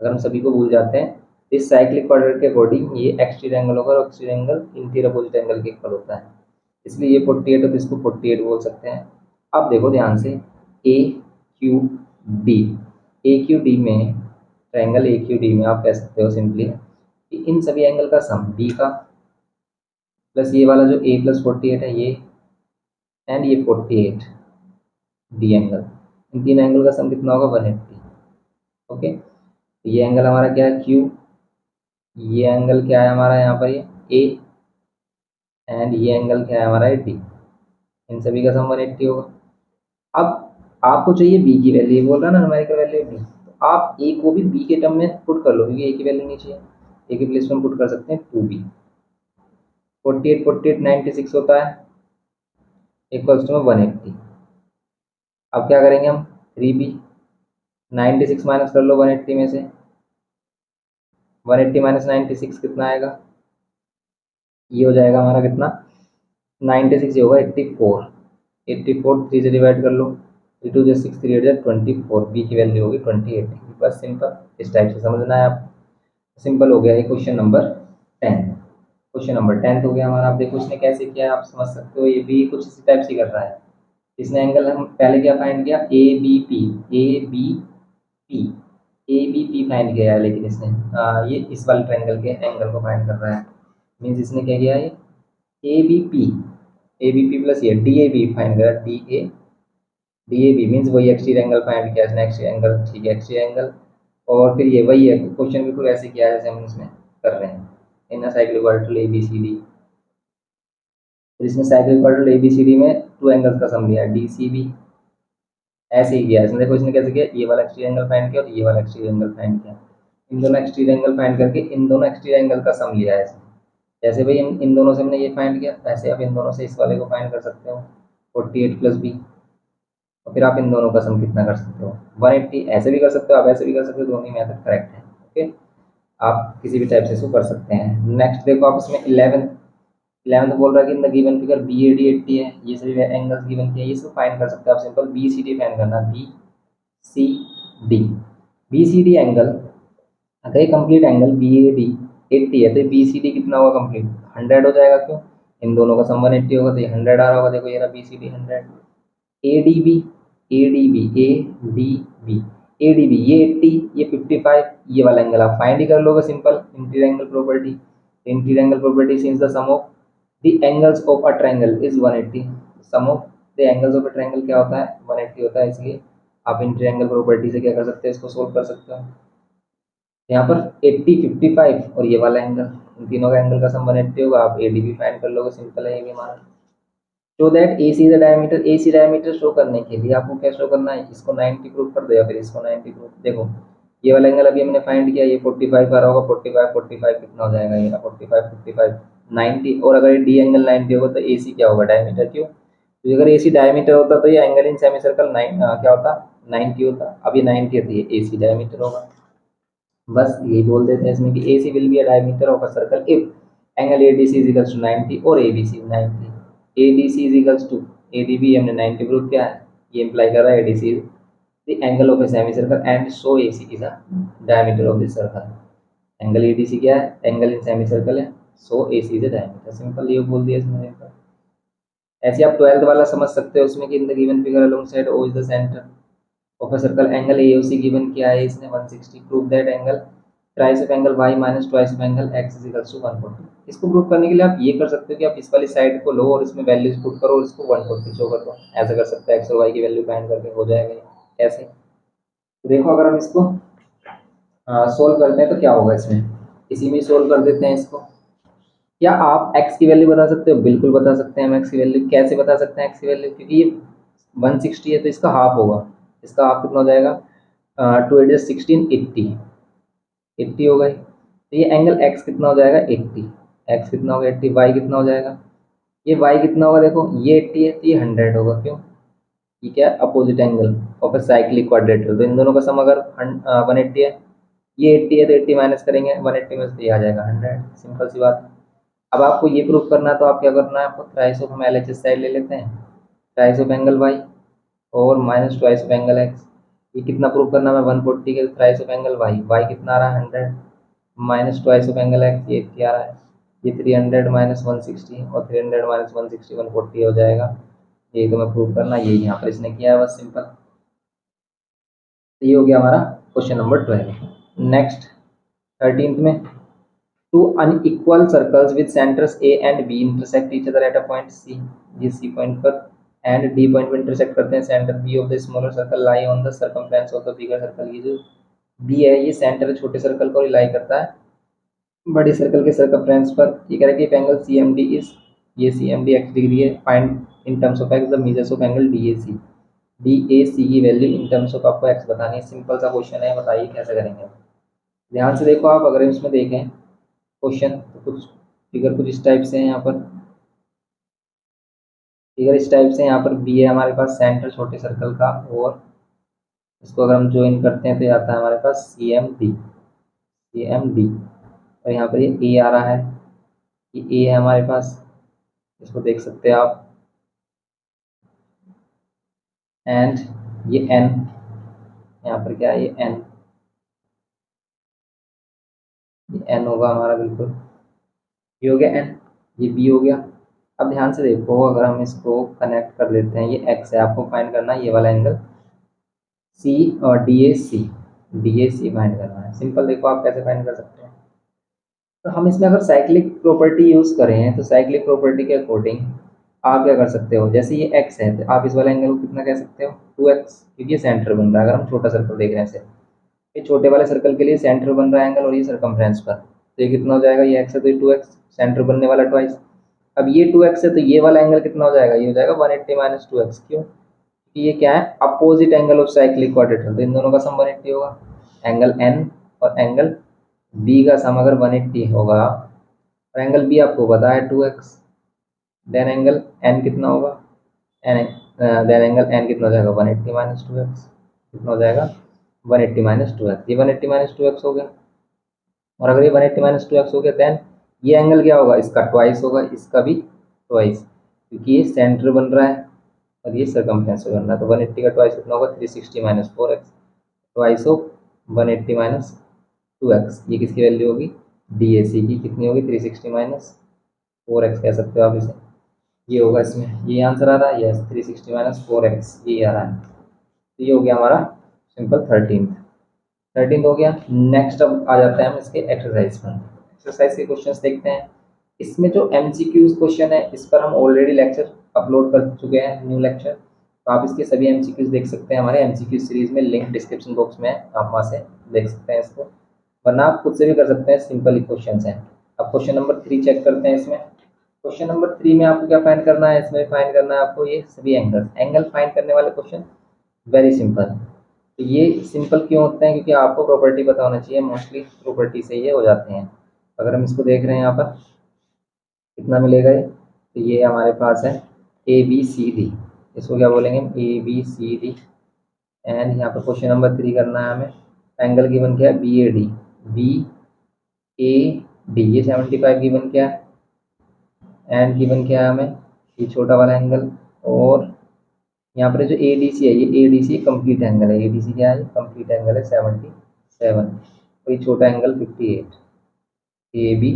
अगर हम सभी को भूल जाते हैं, इस साइक्लिक क्वाड्रेटर के अकॉर्डिंग ये एक्सटीरियर एंगल होगा, और exterior angle interior opposite angle के इक्वल होता है, इसलिए ये 48 है तो इसको 48 बोल सकते हैं। अब देखो ध्यान से, ए क्यू डी, ए क्यू डी में, ट्रायंगल ए क्यू डी में आप कह सकते हो सिंपली कि इन सभी एंगल का सम बी का प्लस ये वाला जो ए प्लस 48 है ये, एंड ये 48 डी एंगल, इन तीन एंगल का सम कितना होगा 180। ओके, तो ये एंगल हमारा क्या है क्यू, ये एंगल क्या है हमारा यहाँ पर ये ए, एंड ये एंगल क्या है हमारा डी, इन सभी का सम 180 होगा। अब आपको चाहिए बी की वैल्यू, बोल रहा ना न्यूमेरिकल वैल्यू बी, तो आप ए को भी बी के टर्म में पुट कर लो, क्योंकि ए की वैल्यू नहीं चाहिए, ए के प्लेस में पुट कर सकते हैं 2b, 48 48 96 होता है, इक्वल्स टू 180। अब क्या करेंगे हम, 3b, 96 माइनस कर लो 180 में से, 180 माइनस 96 कितना आएगा, ये हो जाएगा हमारा कितना, 96 ये होगा 84, 84 3 से डिवाइड कर लो, 3 2 6 3 8 24, बी की वैल्यू होगी 28। बस सिंपल, इस टाइप से समझना है आप। सिंपल हो गया ये क्वेश्चन नंबर 10, क्वेश्चन नंबर 10 हो गया हमारा। आप देखो इसने कैसे किया है, आप समझ सकते हो, ये भी कुछ इसी टाइप से कर रहा है। इसने एंगल हम पहले क्या फाइंड किया, A B P, A B P, A B P find किया है, लेकिन इसने ये इस वाले ट्रायंगल के एंगल को फाइंड कर रहा है। मीन्स इसने क्या किया है, A B P, A B P plus ये डी ए बी फाइंड करा, डी ए बी मीन्स वही एक्सटीरियर एंगल फाइंड किया इसने, एक्सटीरियर एंगल, ठीक है एक्सटीरियर एंगल। और फिर ये वही है, क्वेश्चन बिल्कुल ऐसे किया है जैसे हम इसमें कर रहे हैं, in cyclic quadrilateral A B C D. फिर इसमें cyclic quadrilateral A B C D में टू एंगल्स का सम लिया डी सी बी, ऐसे ही किया इसने। देखो इसने कैसे किया, ये वाला एक्सटीरियर एंगल फाइंड किया और ये वाला एक्सटीरियर एंगल फाइंड किया, इन दोनों एक्सटीरियर एंगल फाइंड करके इन दोनों एक्सटीरियर एंगल का सम लिया है इसने। जैसे भाई इन दोनों से हमने ये फाइंड किया, वैसे आप इन दोनों से इस वाले को फाइंड कर सकते हो 48 प्लस बी, और फिर आप इन दोनों का सम कितना कर सकते हो 180। ऐसे भी कर सकते हो आप, ऐसे भी कर सकते हो, दोनों ही मेथड करेक्ट है। ओके, आप किसी भी टाइप से इसको कर सकते हैं। नेक्स्ट देखो आप इसमें 11th बोल रहा है कि in the given figure B A D 80 है, ये सभी एंगल्स गिवन किए, ये सब फाइंड कर सकते हो आप। Simple B C D find करना, B C D, B C D angle, अगर ये complete angle B A D 80 है, तो बी सी डी कितना होगा कंप्लीट 100 हो जाएगा। क्यों, इन दोनों का सम 180 होगा, तो ये 100 आ रहा होगा। देखो ये रहा B C D 100, A D B, A D B, A D B, A D B ये 80, ये 55, ये वाला एंगल आप फाइंड ही कर लोगे simple, interior angle property. Interior angle property since the sum of the angles of a triangle is 180, sum of the angles of a triangle क्या होता है 180 होता है, इसलिए आप इंटीरियर एंगल प्रॉपर्टी से क्या कर सकते हैं, इसको सोल्व कर सकते हो। यहाँ पर 80 55 और ये वाला एंगल, इन तीनों का एंगल का सम 180 होगा, आप ए डी भी फाइंड कर लोगे, सिंपल है ये भी हमारा। Show that A C is the diameter, A C diameter show करने के लिए आपको क्या शो करना है, इसको 90 प्रूफ कर दो या फिर इसको 90 प्रूफ। देखो ये वाला एंगल अभी हमने फाइंड किया, ये 45 आ रहा होगा, 45 45 कितना हो जाएगा, ये 45 55 90, और अगर डी एंगल 90 होगा तो ए सी क्या होगा डायमीटर। क्यों, तो अगर ए सी डायमीटर होता तो ये एंगल इन सेमी सर्कल क्या होता 90 होता, अब ये 90 है तो ये ए सी डायमीटर होगा। बस यही बोल देते हैं इसमें कि A C will be a diameter of a circle if angle A D C is equals to 90 और A B C 90, A D C is equals to, A D B हमने 90 प्रूव किया है, ये इंप्लाई कर रहा है A D C is the angle of a semicircle and so A C is a diameter of this circle. Angle A D C क्या है, एंगल इन सेमी सर्कल है, so A C is diameter, simple ये बोल दिया इसमें। ऐसे आप 12th वाला समझ सकते हो उसमें कि in the given figure along side O is the centre of a circle, angle AOC given किया है इसने 160, prove that angle thrice of angle y minus twice of angle x is equal to 140। इसको प्रूव करने के लिए आप ये कर सकते हो कि आप इस वाली साइड को लो और इसमें वैल्यूज पुट करो और इसको 140 शो कर दो, ऐसा कर सकते हैं, x और y की वैल्यू फाइंड करके हो जाएगा ये। कैसे, तो देखो अगर हम इसको सोल्व करते हैं तो क्या होगा इसमें, इसी में सोल्व कर देते हैं इसको। क्या आप x की वैल्यू बता सकते हो? बिल्कुल बता सकते हैं हम x की वैल्यू। कैसे बता सकते हैं x की वैल्यू? क्योंकि ये 160 है तो इसका हाफ होगा, इसका हाफ कितना हो जाएगा, 2 8 16 80, 80 हो गई। तो ये एंगल x कितना हो जाएगा 80, x कितना होगा 80, y कितना हो जाएगा, ये y कितना होगा, देखो ये 80 है तो ये 100 होगा, क्यों, ये क्या opposite angle of a cyclic क्वाड्रेटर, तो इन दोनों का सम अगर 180 है, ये 80 है तो 80 माइनस करेंगे 180 में से, ये आ जाएगा 100, सिंपल सी बात है। अब आपको ये प्रूफ करना है तो आप क्या करना है, आपको थ्राइस ऑफ हम LHS साइड ले लेते हैं, थ्राइस ऑफ एंगल y और minus twice of angle x। ये कितना प्रूफ करना है, 140 के थ्राइस ऑफ एंगल y कितना आ रहा है 100, minus twice of angle x ये 80 आ रहा है, ये 300 माइनस 160 और 300 माइनस 160 140 हो जाएगा। ये तो मैं प्रूव करना, ये यहाँ पर इसने किया है बस सिंपल। तो ये हो गया हमारा क्वेश्चन नंबर 12। नेक्स्ट 13th में, two unequal circles with centres A and B intersect each other at a point C, ये C पॉइंट पर एंड D पॉइंट पर इंटरसेक्ट करते हैं, centre B of the smaller circle lie on the circumference of the bigger circle. ये जो B है ये सेंटर छोटे सर्कल को लाई करता है बड़ी सर्कल के सर्कमफ्रेंस पर। ये कह रहा है कि एंगल CMD इज, ये CMD x डिग्री है, find in terms of x the measures of angle DAC की वैल्यू इन टर्म्स ऑफ आपको x बतानी है। सिंपल सा क्वेश्चन है, बताइए कैसे करेंगे। ध्यान से देखो आप, अगर इसमें देखें क्वेश्चन तो कुछ फिगर कुछ इस टाइप से है, यहाँ पर फिगर इस टाइप से, यहाँ पर बी है हमारे पास सेंटर छोटे सर्कल का, और इसको अगर हम ज्वाइन करते हैं तो ये आता है हमारे पास सी एम डी, और यहाँ पर ये ए आ रहा है, ये ए है हमारे पास, इसको देख सकते हैं आप, एंड ये एन, यहाँ पर क्या है ये एन, ये एन होगा हमारा बिल्कुल, ये हो गया एन, ये बी हो गया। अब ध्यान से देखो, अगर हम इसको कनेक्ट कर देते हैं, ये एक्स है, आपको फाइंड करना है ये वाला एंगल सी और डी ए सी फाइंड करना है। सिंपल, देखो आप कैसे फाइंड कर सकते हैं। तो हम इसमें अगर साइक्लिक प्रॉपर्टी यूज़ करें तो साइक्लिक प्रॉपर्टी के अकॉर्डिंग आप क्या कर सकते हो, जैसे ये एक्स है तो आप इस वाले एंगल को कितना कह सकते हो 2x, क्योंकि ये सेंटर बन रहा है। अगर हम छोटा सर्कल देख रहे हैं इसे, ये छोटे वाले सर्कल के लिए सेंटर बन रहा है एंगल, और ये सर्कमफ्रेंस पर, तो ये कितना हो जाएगा, ये एक्स है तो ये 2x, सेंटर बनने वाला ट्वाइस। अब ये 2x है तो ये वाला एंगल कितना हो जाएगा, ये हो जाएगा 180 माइनस 2x, क्यों, कि ये क्या है अपोजिट एंगल ऑफ साइक्लिक क्वाड्रेटर, तो इन दोनों का सम 180 होगा। एंगल एन और एंगल बी का सम अगर 180 होगा, और एंगल बी आपको पता है 2x, देन एंगल एन कितना होगा, एन देन एंगल एन कितना हो जाएगा 180 माइनस 2x, कितना हो जाएगा 180 माइनस 2x, ये 180 माइनस 2x हो गया। और अगर ये 180 माइनस 2x हो गया, देन ये एंगल क्या होगा, इसका ट्वाइस होगा, इसका भी ट्वाइस, क्योंकि ये सेंटर बन रहा है और ये सर्कमफ्रेंस बन रहा है, तो 180 का ट्वाइस कितना होगा 360 minus 4x, twice of 180 minus 2x, ये किसकी वैल्यू होगी, DAC की, कितनी होगी 360 माइनस 4x कह सकते हो आप इसे, ये होगा इसमें, ये आंसर आ रहा है, यस 360 माइनस 4x ये आ रहा है। तो ये हो गया हमारा सिंपल 13th हो गया। नेक्स्ट अब आ जाते हैं हम इसके एक्सरसाइज पर। एक्सरसाइज के क्वेश्चंस देखते हैं। इसमें जो MCQs क्वेश्चन है इस पर हम ऑलरेडी लेक्चर अपलोड कर चुके हैं, न्यू लेक्चर, तो आप इसके सभी MCQs देख सकते हैं हमारे MCQ सीरीज में, लिंक डिस्क्रिप्शन बॉक्स में है, आप वहाँ से देख सकते हैं इसको, वरना आप खुद से भी कर सकते हैं, सिंपल ही क्वेश्चन हैं। अब क्वेश्चन नंबर 3 चेक करते हैं। इसमें क्वेश्चन नंबर 3 में आपको क्या फाइंड करना है, इसमें फाइंड करना है आपको ये सभी एंगल फाइंड करने वाले क्वेश्चन, वेरी सिंपल। तो ये सिंपल क्यों होते हैं, क्योंकि आपको प्रॉपर्टी पता होना चाहिए, मोस्टली प्रॉपर्टी से ये हो जाते हैं। अगर हम इसको देख रहे हैं यहाँ पर कितना मिलेगा ये, तो ये हमारे पास है ABCD, इसको क्या बोलेंगे ABCD, एंड यहाँ पर क्वेश्चन नंबर 3 करना है हमें, एंगल गिवन क्या है BAD, ये 75 गिवन क्या है, एंड गिवन क्या है हमें ये छोटा वाला एंगल, और यहाँ पर जो ADC है, ये ADC कंप्लीट एंगल है, ADC क्या है कंप्लीट एंगल है 77, और ये छोटा एंगल 58, AB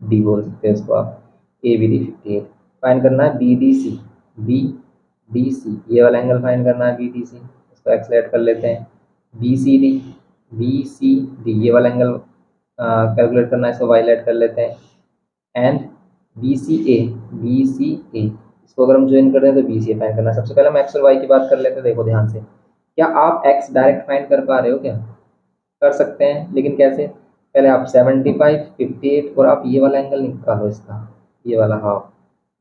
डी बोल सकते हैं इसको आप, ए बी डी 58। फाइंड करना है B D C, B D C ये वाला एंगल फाइंड करना है बी डी सी, इसको एक्सलेट कर लेते हैं। B C D, B C D ये वाला एंगल कैलकुलेट करना है, इसको वाईलेट कर लेते हैं। And B C A, B C A इसको अगर हम ज्वाइन कर रहे हैं तो बी सी ए फाइंड करना है। सबसे पहले हम एक्स और वाई की बात कर लेते हैं। देखो ध्यान से, क्या आप एक्स डायरेक्ट फाइंड कर पा रहे हो? क्या कर सकते हैं, लेकिन कैसे? पहले आप 75, 58 और आप ये वाला एंगल निकालो इसका, ये वाला हाफ।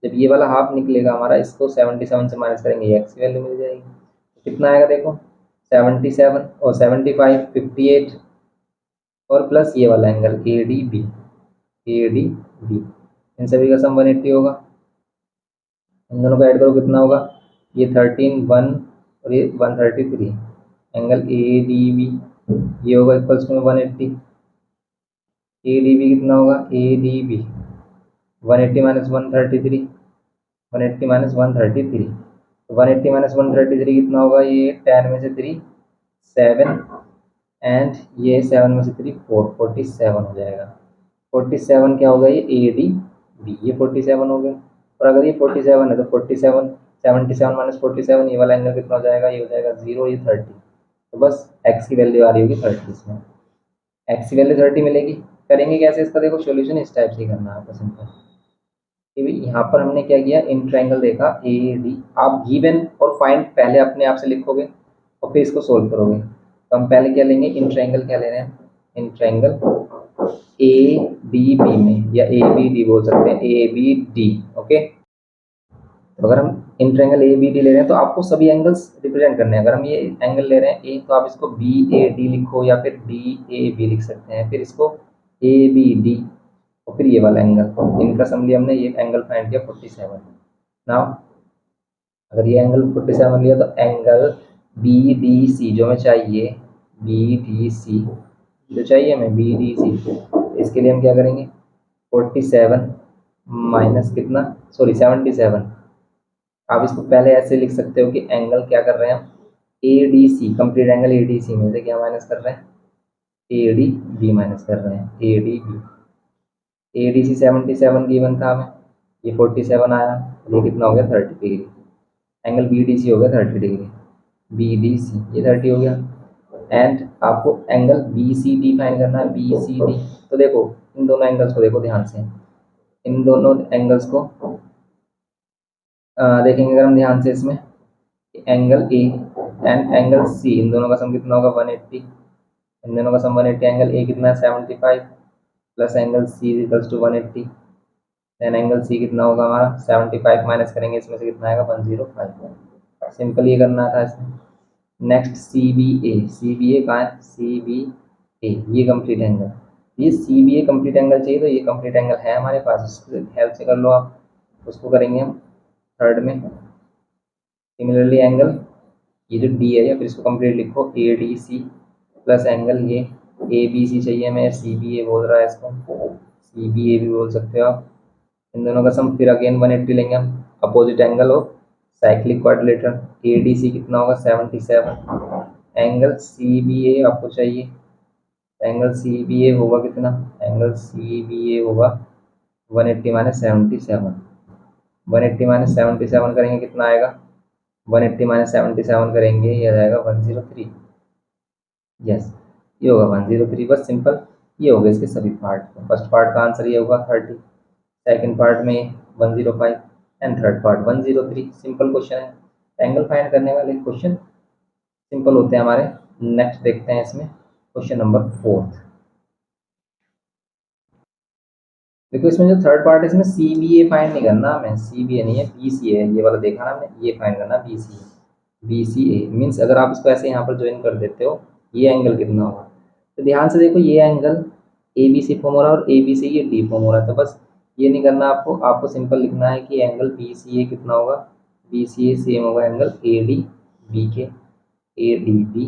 जब ये वाला हाफ निकलेगा हमारा, इसको 77 से माइनस करेंगे, एक्स की वैल्यू मिल जाएगी। तो कितना आएगा देखो, 77 और 75, 58 और प्लस ये वाला angle A D B, A D B, इन सभी का सम 180 होगा। इन दोनों को ऐड करो कितना होगा, ये 13 1 और ये 133, एंगल ए डी बी ये होगा equals to 180। A D B कितना होगा, A D B 180 minus 133, 180 minus 133, 180 minus 133 कितना होगा, ये 10 में से 3 7 एंड ये 7 में से 3 4, 47 हो जाएगा। 47 क्या होगा, ये ए डी बी, ये 47 हो गया। और अगर ये 47 है तो 47 77 माइनस 47 ये वाला एंगल कितना हो जाएगा, ये हो जाएगा 0, ये 30। तो बस एक्स की वैल्यू आ रही होगी 30, इसमें एक्स की वैल्यू 30 मिलेगी। करेंगे कैसे इसका, देखो सोल्यूशन इस टाइप से ही करना है आपको सिंपल। यहाँ पर हमने क्या किया, इन ट्रायंगल देखा ए डी, आप गिवन और फाइंड पहले अपने आप से लिखोगे और फिर इसको सोल्व करोगे। तो हम पहले क्या लेंगे, इन ट्रायंगल क्या ले रहे हैं, in triangle A D B में, या ए बी डी बोल सकते हैं, ए बी डी। ओके, तो अगर हम in triangle A B D ले रहे हैं तो आपको सभी एंगल्स रिप्रेजेंट करने हैं। अगर हम ये एंगल ले रहे हैं ए, तो आप इसको बी ए डी लिखो या फिर डी ए बी लिख सकते हैं, फिर इसको ए बी डी और फिर ये वाला एंगल, इनका सम लिया हमने, ये एंगल फाइंड किया 47। नाउ अगर ये एंगल 47 लिया तो एंगल बी डी सी जो हमें चाहिए, बी डी सी जो चाहिए हमें, बी डी सी, इसके लिए हम क्या करेंगे, 47 माइनस कितना, सॉरी 77। आप इसको पहले ऐसे लिख सकते हो कि एंगल क्या कर रहे हैं हम, A D C, complete angle A D C में से क्या माइनस कर रहे हैं, ए डी बी माइनस कर रहे हैं, A D B. A D C 77 given था हमें, ये 47 आया, ये कितना हो गया 30 degree. Angle B D C हो गया 30 डिग्री, बी डी सी ये 30 हो गया। एंड आपको angle B C D find करना है, बी सी डी। तो देखो इन दोनों एंगल्स को देखो ध्यान से, इन दोनों एंगल्स को देखेंगे अगर हम ध्यान से, इसमें angle A and angle C, इन दोनों का सम कितना होगा 180, इन दोनों का सम 180। एंगल ए कितना है 75 plus angle C equals to 180, then angle C कितना होगा हमारा 75 माइनस करेंगे इसमें से कितना आएगा 105। सिंपल ये करना था इसमें। Next C B A, C B ए कहाँ है, सी बी ए ये कंप्लीट एंगल, ये सी बी ए कंप्लीट एंगल चाहिए, तो ये कंप्लीट एंगल है हमारे पास, उसकी हेल्प से कर लो आप। उसको करेंगे हम थर्ड में। सिमिलरली एंगल ये जो डी है, या फिर इसको कंप्लीट लिखो A D C plus angle ये ए बी सी चाहिए हमें, सी बी ए बोल रहा है इसको, सी बी ए भी बोल सकते हो आप। इन दोनों का सम फिर अगेन 180 लेंगे हम, opposite angle of cyclic quadrilateral. A D C कितना होगा 77, एंगल सी बी ए आपको चाहिए, एंगल सी बी ए होगा कितना, एंगल सी बी ए होगा 180 माइनस 77, 180 माइनस 77 करेंगे कितना आएगा, 180 माइनस 77 करेंगे ये आ जाएगा 103। यस, ये होगा 103, बस सिंपल। ये हो गए इसके सभी पार्ट। फर्स्ट पार्ट का आंसर ये होगा 30, सेकंड पार्ट में 105 and third part 103। Simple question है, एंगल फाइंड करने वाले क्वेश्चन सिंपल होते हैं हमारे। नेक्स्ट देखते हैं इसमें क्वेश्चन नंबर 4। देखो इसमें जो थर्ड पार्ट है, इसमें सी बी ए फाइंड नहीं करना हमें, सी बी ए नहीं है, बी सी है, ये वाला देखा ना हमने, ये फाइंड करना B C A. B C A means अगर आप इसको ऐसे यहाँ पर ज्वाइन कर देते हो, ये एंगल कितना होगा। तो ध्यान से देखो, ये angle A B C form हो रहा है और ए बी सी ये डी फॉर्म हो रहा है। तो बस ये नहीं करना आपको, आपको सिंपल लिखना है कि एंगल बी सी ए कितना होगा, बी सी ए सेम होगा एंगल ए डी बी के, ए डी बी।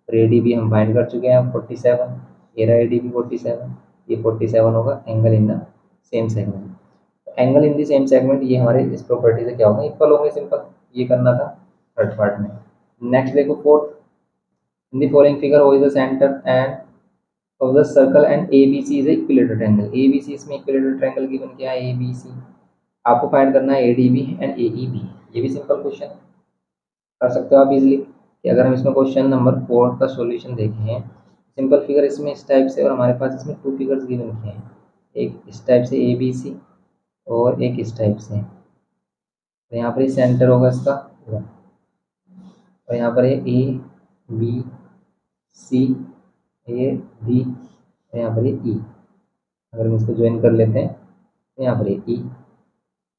और ए डी बी हम फाइंड कर चुके हैं 47, ए रहा ए डी बी 47, ये 47 होगा angle in the same segment. Angle in the same segment ये हमारे इस प्रॉपर्टी से क्या होगा, इक्वल होंगे। सिंपल ये करना था थर्ड पार्ट में। नेक्स्ट देखो fourth, in the following figure, who is the centre and of the circle and A B C is equilateral triangle. A B C इसमें इक्विलेटरल ट्रायंगल गिवन क्या है, ए बी सी। आपको फाइंड करना है A D B and A E B. ये भी सिंपल क्वेश्चन कर सकते हो आप इजीली। कि अगर हम इसमें क्वेश्चन नंबर 4 का सॉल्यूशन देखें, सिंपल फिगर इसमें इस टाइप से, और हमारे पास इसमें 2 फिगर्स गिवन किए हैं, एक इस टाइप से ए बी सी और एक इस टाइप से। तो यहाँ पर सेंटर होगा इसका, और यहाँ पर ए बी सी, ए डी, और यहाँ पर ई। अगर हम इसको ज्वाइन कर लेते हैं तो यहाँ पर ई।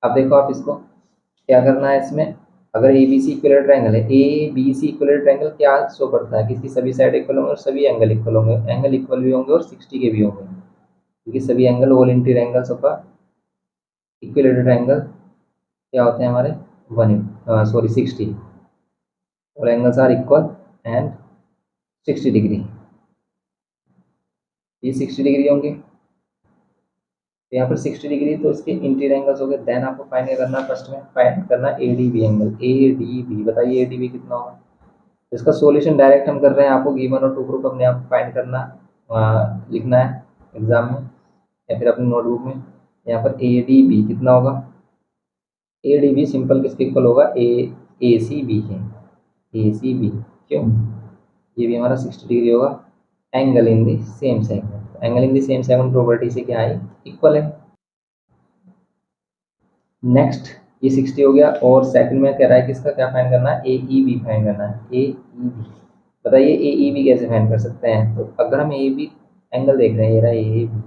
अब देखो आप इसको क्या करना है इसमें। अगर A B C equal triangle है, A B C equal triangle क्या शो करता है कि इसकी सभी साइड इक्वल होंगे और सभी एंगल इक्वल होंगे। एंगल इक्वल भी होंगे और 60 के भी होंगे, क्योंकि सभी angle all interior angles of equilateral triangle क्या होते हैं हमारे 60, और angles are equal and 60 degree. ये 60 डिग्री होंगे, तो यहाँ पर 60 डिग्री, तो इसके इंटीरियर एंगल्स हो गए। देन आपको फाइंड करना, फर्स्ट में फाइंड करना A D B angle. A D B बताइए ए डी बी कितना होगा। इसका सॉल्यूशन डायरेक्ट हम कर रहे हैं, आपको गिवन और टू प्रूफ अपने आप फाइंड करना, लिखना है एग्जाम में या फिर अपनी नोटबुक में। यहाँ पर ए डी बी कितना होगा, ए डी बी सिंपल किसके इक्वल होगा, ए सी बी है, ए सी बी। क्यों, ये भी हमारा 60 डिग्री होगा। Angle in the same segment, angle in the same segment property से क्या है, इक्वल है। नेक्स्ट ये 60 हो गया, और सेकंड में कह रहा है कि इसका क्या फाइंड करना है, ए ई बी फाइंड करना है। ए ई बी बताइए ए ई बी कैसे फाइंड कर सकते हैं। तो अगर हम ए बी एंगल देख रहे हैं, ये रहा ए बी,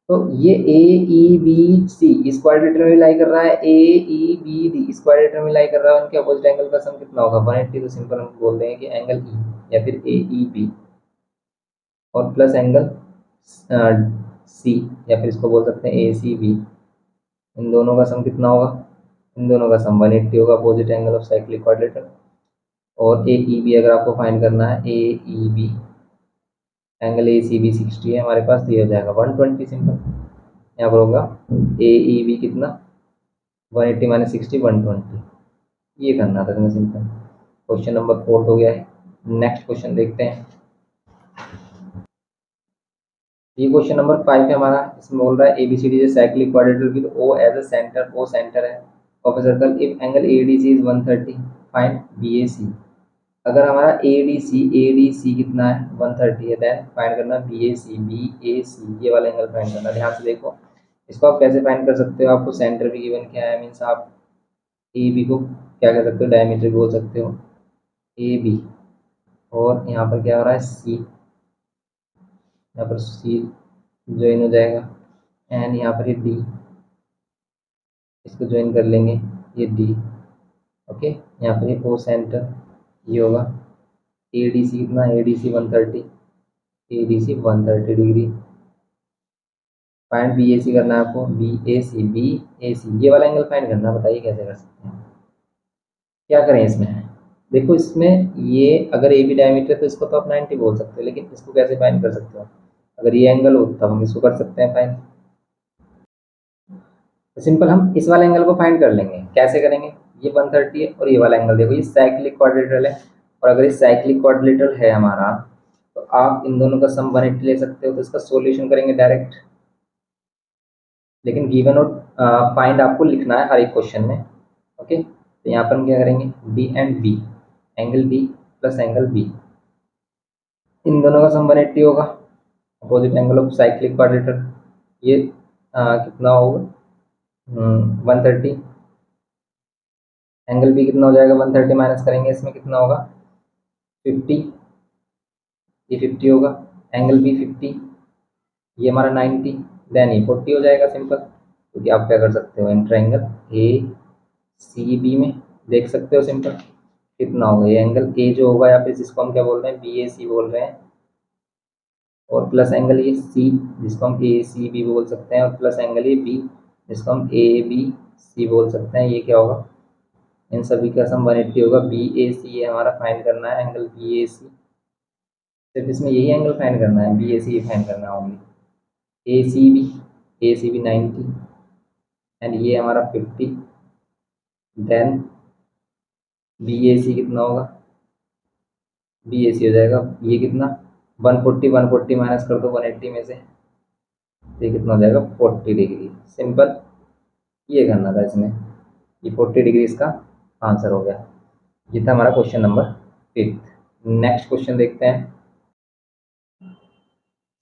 तो ये ए ई बी सी इस क्वाड्रेटर में लाई कर रहा है, ए ई बी डी इस क्वाड्रेटर में लाई कर रहा है। उनके अपोजिट एंगल का सम कितना होगा, 180। तो सिंपल हम बोल देंगे कि एंगल ई या फिर ए ई बी और प्लस एंगल सी, या फिर इसको बोल सकते हैं ए सी बी, इन दोनों का सम कितना होगा, इन दोनों का सम 180 होगा, opposite angle of cyclic quadrilateral. और ए ई बी अगर आपको फाइंड करना है, A E B angle A C B 60 है हमारे पास, तो ये हो जाएगा 120। सिंपल यहाँ पर होगा ए ई बी कितना, 180 माइनस 60 120। ये करना था तुम्हें सिंपल। क्वेश्चन नंबर 4 हो गया है। नेक्स्ट क्वेश्चन देखते हैं। ये क्वेश्चन नंबर 5 है हमारा। इसमें बोल रहा है ABCD is cyclic quadrilateral with O as a center, O center है of a circle if angle ADC is 130 find BAC. अगर हमारा एडीसी कितना है 130 है, देन फाइंड करना बीएसी ये वाला एंगल फाइंड करना। ध्यान से देखो इसको आप कैसे फाइंड कर सकते हो। आपको सेंटर भी गिवन क्या है, मीन्स आप ए बी को क्या कर सकते हो, डायमीटर बोल सकते हो ए बी, और यहाँ पर क्या हो रहा है सी, यहाँ पर सी ज्वाइन हो जाएगा, एंड यहाँ पर ये डी, इसको ज्वाइन कर लेंगे, ये डी। ओके, यहाँ पर ये ओ सेंटर ये होगा ए डी सी कितना, A D C 130, A D C 130 degree. Find B A C करना है आपको, बी ए सी ये वाला एंगल फाइंड करना है। बताइए कैसे कर सकते हैं, क्या करें इसमें। देखो इसमें ये अगर ए बी डायमीटर है तो इसको तो आप 90 बोल सकते हो, लेकिन इसको कैसे फाइंड कर सकते हो, अगर ये एंगल हो तब हम इसको कर सकते हैं फाइंड। तो सिंपल हम इस वाले एंगल को फाइंड कर लेंगे। कैसे करेंगे, ये 130 है और ये वाला एंगल देखो, ये साइक्लिक क्वाड्रिलेटरल है, और अगर ये साइक्लिक क्वाड्रिलेटरल है हमारा, तो आप इन दोनों का सम 180 ले सकते हो। तो इसका सॉल्यूशन करेंगे डायरेक्ट, लेकिन गिवन और फाइंड आपको लिखना है हर एक क्वेश्चन में। ओके, तो यहाँ पर हम क्या करेंगे, D and B, angle D plus angle B, इन दोनों का सम 180 होगा, opposite angle of cyclic quadrilateral. ये कितना होगा 130, एंगल बी कितना हो जाएगा 130 माइनस करेंगे इसमें कितना होगा 50, ये 50 होगा, एंगल बी 50, ये हमारा 90, देन ये 40 हो जाएगा सिंपल। क्योंकि आप क्या कर सकते हो, inter angle A C B में देख सकते हो सिंपल कितना होगा। ये एंगल ए जो होगा, या फिर जिसको हम क्या बोल रहे हैं बी ए सी बोल रहे हैं, और प्लस एंगल ये सी जिसको हम ए सी बी बोल सकते हैं, और प्लस एंगल ये बी जिसको हम ए बी सी बोल सकते हैं। ये क्या होगा, इन सभी का सम 180 होगा। बी ए सी ये हमारा फाइंड करना है, एंगल बी ए सी, सिर्फ इसमें यही एंगल फाइंड करना है, बी ए सी फाइंड करना है only. A C B 90 and ये हमारा 50, देन बी ए सी कितना होगा, बी ए सी हो जाएगा ये कितना 140 माइनस कर दो 180 में से, तो ये कितना हो जाएगा 40 डिग्री। सिंपल, ये करना था इसमें, ये 40 डिग्री इसका आंसर हो गया। ये था हमारा क्वेश्चन नंबर 5। नेक्स्ट क्वेश्चन देखते हैं।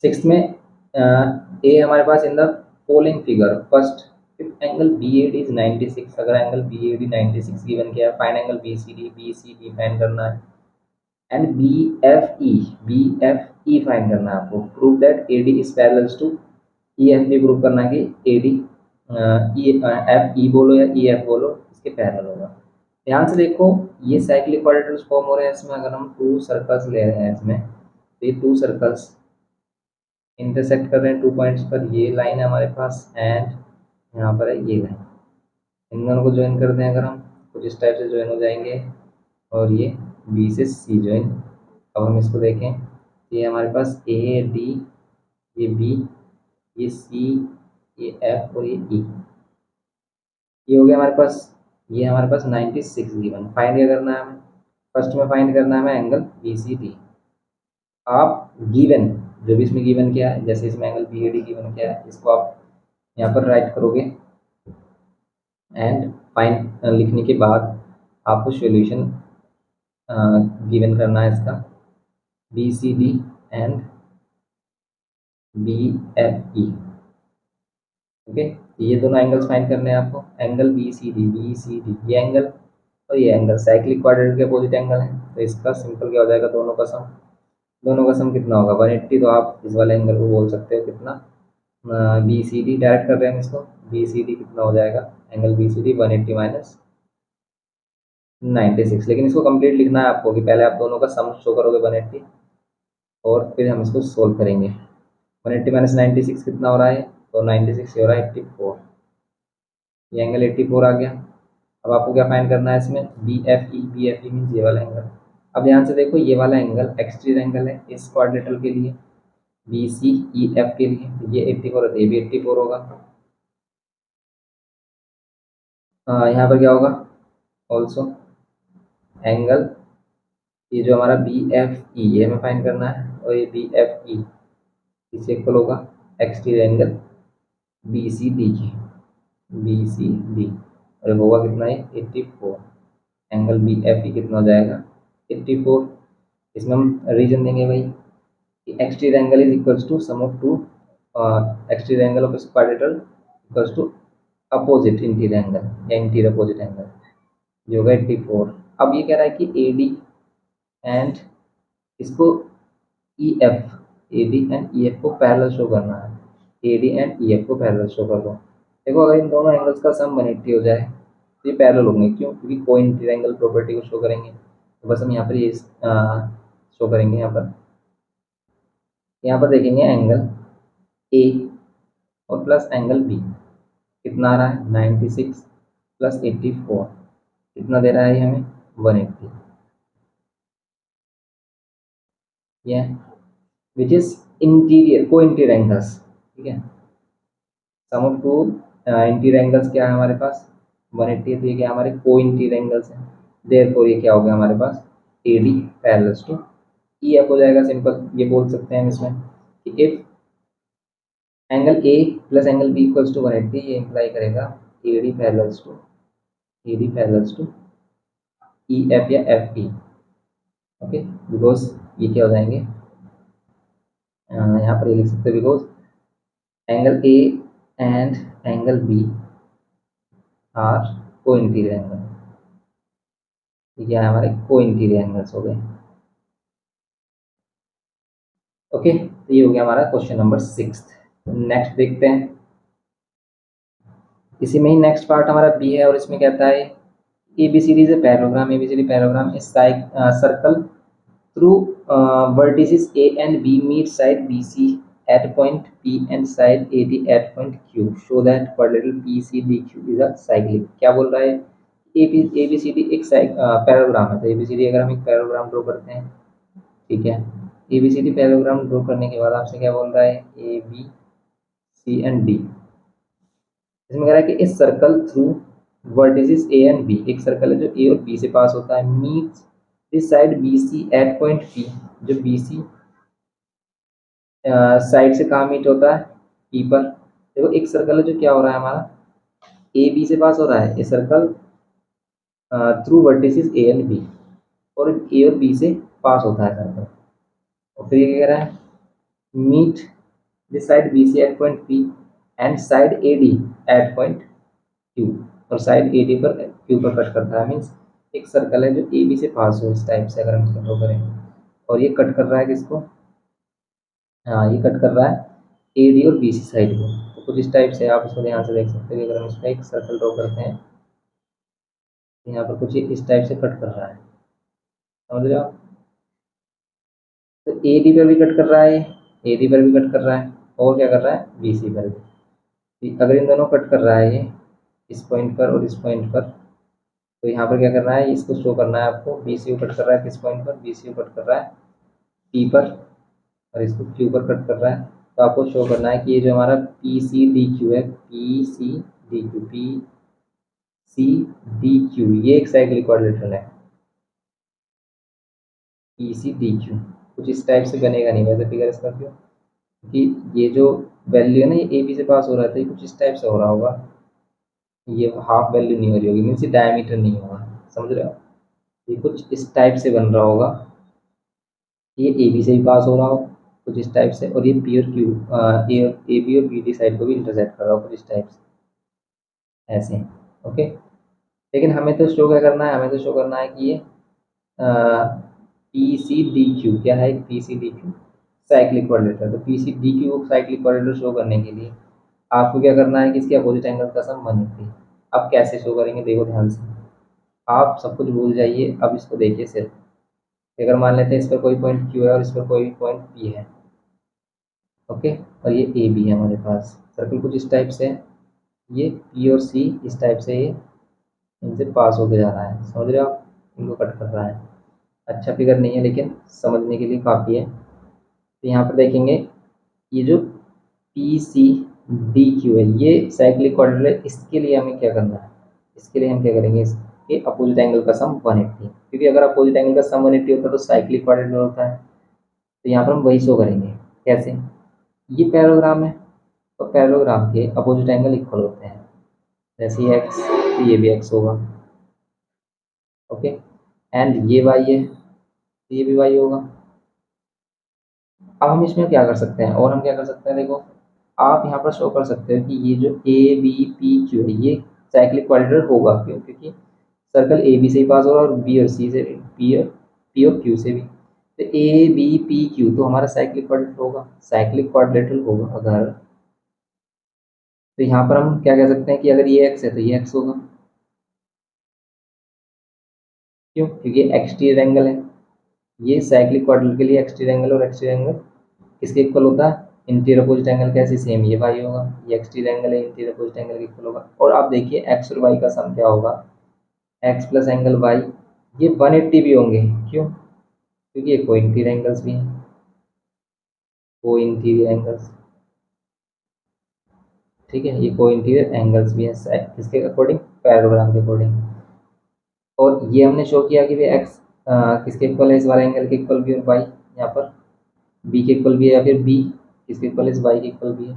6 में ए हमारे पास in the following figure first, if angle B A D is 96, अगर angle B A D 96 given किया है, find angle B C D find करना है, and B F E find करना है आपको। Prove that A D is parallel to E F, भी प्रूव करना है कि ए डी एफ ई बोलो या ई एफ बोलो, इसके पैरेलल होगा। ध्यान से देखो, ये साइक्लिक क्वाड्रेटर्स फॉर्म हो रहे हैं इसमें। अगर हम 2 सर्कल्स ले रहे हैं इसमें, तो ये 2 सर्कल्स इंटरसेक्ट कर रहे हैं 2 पॉइंट्स पर, ये लाइन है हमारे पास एंड यहाँ पर है ये लाइन। इन दोनों को ज्वाइन करते हैं अगर हम, कुछ इस टाइप से ज्वाइन हो जाएंगे, और ये बी से सी ज्वाइन। अब हम इसको देखें, ये हमारे पास ए डी, ये बी, ये सी, ये एफ और ये ई, ये हो गया हमारे पास। ये हमारे पास 96 गिवन, फाइंड क्या करना है हमें, फर्स्ट में फाइंड करना है हमें एंगल बी सी डी। आप गिवन, जो भी इसमें गिवन किया है, जैसे इसमें angle B A D given किया है, इसको आप यहाँ पर राइट करोगे एंड फाइंड लिखने के बाद आपको सॉल्यूशन गिवन करना है इसका, B C D and B F E. Okay, ये दोनों एंगल्स फाइंड करने हैं आपको। एंगल बी सी डी, ये एंगल और ये एंगल साइक्लिक क्वाड्रेटर के अपोजिट एंगल है, तो इसका सिंपल क्या हो जाएगा, दोनों का सम कितना होगा 180। तो आप इस वाले एंगल को बोल सकते हो कितना, बी सी डी डायरेक्ट कर रहे हैं इसको, बी सी डी कितना हो जाएगा, angle B C D 180 minus 96। लेकिन इसको कंप्लीट लिखना है आपको, कि पहले आप दोनों का सम शो करोगे 180, और फिर हम इसको सोल्व करेंगे। 180 माइनस 96 कितना हो रहा है, तो 96 हो रहा है 84, ये एंगल 84 आ गया। अब आपको क्या फाइंड करना है इसमें, बी एफ ई मीन्स ये वाला एंगल। अब ध्यान से देखो, ये वाला एंगल एक्सट्रीम एंगल है इस क्वाड्रेटर के लिए, बी सी ई एफ के लिए, तो ये 84 है, तो ये भी 84 होगा। यहाँ पर क्या होगा, ऑल्सो एंगल, ये जो हमारा बी एफ ई, ये हमें फाइंड करना है, और ये बी एफ ई इसे इक्वल होगा extreme angle B C D की, बी सी डी, और होगा कितना है 84। एंगल बी एफ ई कितना हो जाएगा 84। इसमें हम रीजन देंगे भाई, extreme angle is equals to sum of two extreme angle of quadrilateral equals to opposite interior angle या इंटीरियर अपोजिट एंगल, जो होगा 84। अब ये कह रहा है कि ए डी एंड इसको E F, A D and E F को पैरेलल शो करना है, A D and E F को पैरेलल शो कर दो। देखो, अगर इन दोनों एंगल्स का सम 180 हो जाए तो ये पैरेलल होंगे, क्यों, क्योंकि को इंटीरियर एंगल प्रॉपर्टी को शो करेंगे। तो बस हम यहाँ पर ये शो करेंगे, यहाँ पर देखेंगे एंगल ए और प्लस एंगल बी कितना आ रहा है 96 प्लस 84, कितना दे रहा है ये हमें 180, ये विच इज इंटीरियर को इंटीरियर एंगल्स, ठीक है। सम ऑफ टू इंटीरियर एंगल्स क्या है हमारे पास 180, तो ये क्या हमारे को इंटीरियर एंगल्स है, देयरफॉर ये क्या हो गया हमारे पास A D parallel to E F हो जाएगा। सिंपल ये बोल सकते हैं हम इसमें कि if angle A plus angle B equals to 180, ये इंप्लाई करेगा A D parallel to E F या एफ ई। ओके, बिकॉज ये क्या हो जाएंगे, यहाँ पर ये लिख सकते हैं because angle A and angle B are को इंटीरियर एंगल, ये क्या है हमारे को इंटीरियर एंगल्स हो गए। ओके, तो ये हो गया हमारा क्वेश्चन नंबर 6। नेक्स्ट देखते हैं, इसी में ही नेक्स्ट पार्ट हमारा बी है, और इसमें कहता है ABCD is a parallelogram. ABCD parallelogram is circle through vertices A and B meet side BC at point P and side AD at point Q. Show that quadrilateral PCDQ is a cyclic. क्या बोल रहा है, ABCD एक पैरालोग्राम है, तो ABCD अगर हम एक पैरालोग्राम ड्रॉ करते हैं, ठीक है, ABCD पैरालोग्राम ड्रॉ करने के बाद आपसे क्या बोल रहा है A B C and D, इसमें कह रहा है कि इस circle through vertices A and B, एक सर्कल है जो ए और बी से पास होता है, meets this side B C at point P, जो बी सी साइड से कहाँ मीट होता है, पी पर। देखो एक सर्कल है जो क्या हो रहा है हमारा, ए बी से पास हो रहा है, ये circle through vertices A and B, और ए और बी से पास होता है सर्कल। और फिर ये क्या कह रहा है, meet this side B C at point P and side A D at point Q, और साइड ए डी पर क्यू पर कट करता है। मीन्स एक सर्कल है जो ए बी से पास हो, इस टाइप से अगर हम इसको ड्रॉ करें, और ये कट कर रहा है किसको, हाँ ये कट कर रहा है ए डी और बी सी साइड को। तो कुछ इस टाइप से आप इसको ध्यान से देख सकते हो कि अगर हम इसका एक सर्कल ड्रॉ करते हैं, यहाँ पर कुछ इस टाइप से कट कर रहा है, समझ रहे हो आप। तो ए डी पर भी कट कर रहा है, ए डी पर भी कट कर रहा है, और क्या कर रहा है, बी सी पर भी। अगर इन दोनों कट कर रहा है ये इस पॉइंट पर और इस पॉइंट पर, तो यहाँ पर क्या करना है, इसको शो करना है आपको, बी सी कट कर रहा है किस पॉइंट पर, बी सी कट कर रहा है पी पर, और इसको क्यू पर कट कर रहा है। तो आपको शो करना है कि ये जो हमारा पी सी डी क्यू है, P C D Q, P C D Q, ये एक साइक्लिक क्वाड्रिलेटरल है, पी सी डी क्यू। कुछ इस टाइप से बनेगा नहीं वैसे फिगर इसका, क्यों, क्योंकि ये जो वैल्यू है ना, ये ए बी से पास हो रहा था, ये कुछ इस टाइप से हो रहा होगा, ये हाफ वैल्यू नहीं हो रही होगी, मीन्स ये डायमीटर नहीं होगा, समझ रहे हो। ये कुछ इस टाइप से बन रहा होगा, ये ए बी से भी पास हो रहा हो कुछ इस टाइप से, और ये पी और क्यू ए बी और बी डी साइड को भी इंटरसेक्ट कर रहा हो कुछ इस टाइप से, ऐसे। ओके, लेकिन हमें तो शो क्या करना है, हमें तो शो करना है कि ये पी सी डी क्यू क्या है, P C D Q cyclic quadrilateral. तो पी सी डी क्यू को साइक्लिक क्वाड्रिलेटरल शो करने के लिए आपको क्या करना है कि इसके अपोजिट एंगल का सम 180। अब कैसे शो करेंगे, देखो ध्यान से, आप सब कुछ भूल जाइए, अब इसको देखिए सिर्फ। अगर मान लेते हैं इस पर कोई पॉइंट क्यू है और इस पर कोई पॉइंट पी है, ओके, और ये ए बी है हमारे पास, सर्कल कुछ इस टाइप से है, ये पी और सी इस टाइप से ये इनसे पास होके जा रहा है, समझ रहे हो आप, इनको कट कर रहा है। अच्छा फिगर नहीं है लेकिन समझने के लिए काफ़ी है। तो यहाँ पर देखेंगे ये जो पी सी डी क्यू है, ये साइक्लिक क्वाड्रिलेटरल है, इसके लिए हमें क्या करना है, इसके लिए हम क्या करेंगे, इसके अपोजिट एंगल का सम 180, क्योंकि अगर अपोजिट एंगल का सम 180 होता है तो साइक्लिक क्वाड्रिलेटरल होता है। तो यहाँ पर हम वही शो करेंगे, कैसे, ये पैराग्राम है, तो पैराग्राम के अपोजिट एंगल इक्वल होते हैं, जैसे ये एक्स तो ये भी एक्स होगा, ओके, एंड ये वाई है तो ये भी वाई होगा। अब हम इसमें क्या कर सकते हैं, और हम क्या कर सकते हैं, देखो आप यहाँ पर शो कर सकते हो कि ये जो ए बी पी क्यू है ये साइक्लिक क्वाड्रिलेटरल होगा, क्यों, क्योंकि सर्कल ए बी से ही पास हो रहा है और बी और सी से भी, पी और क्यू से भी। तो ए बी पी क्यू तो हमारा साइक्लिक क्वाड्रिलेटरल होगा, साइक्लिक क्वाड्रिलेटरल होगा अगर, तो यहाँ पर हम क्या कह सकते हैं कि अगर ये एक्स है तो ये एक्स होगा, क्यों, क्योंकि एक्सटीरियर एंगल है, ये साइक्लिक क्वाड्रिलेटरल के लिए एक्सटीरियर एंगल और एक्सटीरियर एंगल किसके इक्वल होता है, इंटीरियर अपोजिट एंगल, कैसे, सेम ये वाई होगा, ये एक्सटीरियर एंगल है, इंटीरियर अपोजिट एंगल के इक्वल होगा। और आप देखिए एक्स और वाई का सम क्या होगा, एक्स प्लस एंगल वाई, ये 180 भी होंगे, क्यों, क्योंकि ये को इंटीरियर एंगल्स भी हैं, को इंटीरियर एंगल्स, ठीक है, ये को इंटीरियर एंगल्स भी हैं किसके अकॉर्डिंग, पैराग्राम के अकॉर्डिंग। और ये हमने शो किया कि एक्स किसके इक्वल है, इस वाले एंगल के इक्वल भी, और वाई यहाँ पर बी के इक्वल भी है, या फिर बी किसके इक्वल है, इस वाई के इक्वल भी है,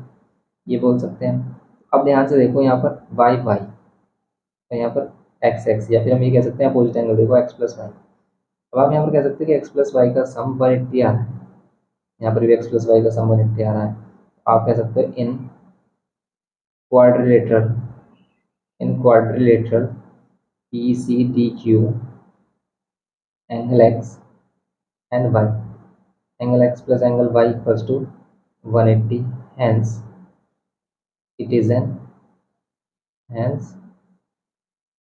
ये बोल सकते हैं। अब ध्यान से देखो यहाँ पर वाई वाई, तो यहाँ पर एक्स एक्स, या फिर हम ये कह सकते हैं अपोजिट एंगल, देखो एक्स प्लस वाई। अब आप यहाँ पर कह सकते हैं कि एक्स प्लस वाई का सम 180 आ रहा है, यहाँ पर भी एक्स प्लस वाई का सम 180 आ रहा है। आप कह सकते हैं quadrilateral in quadrilateral P C D Q angle X and Y, angle x plus angle y equals to 180, hence it is an hence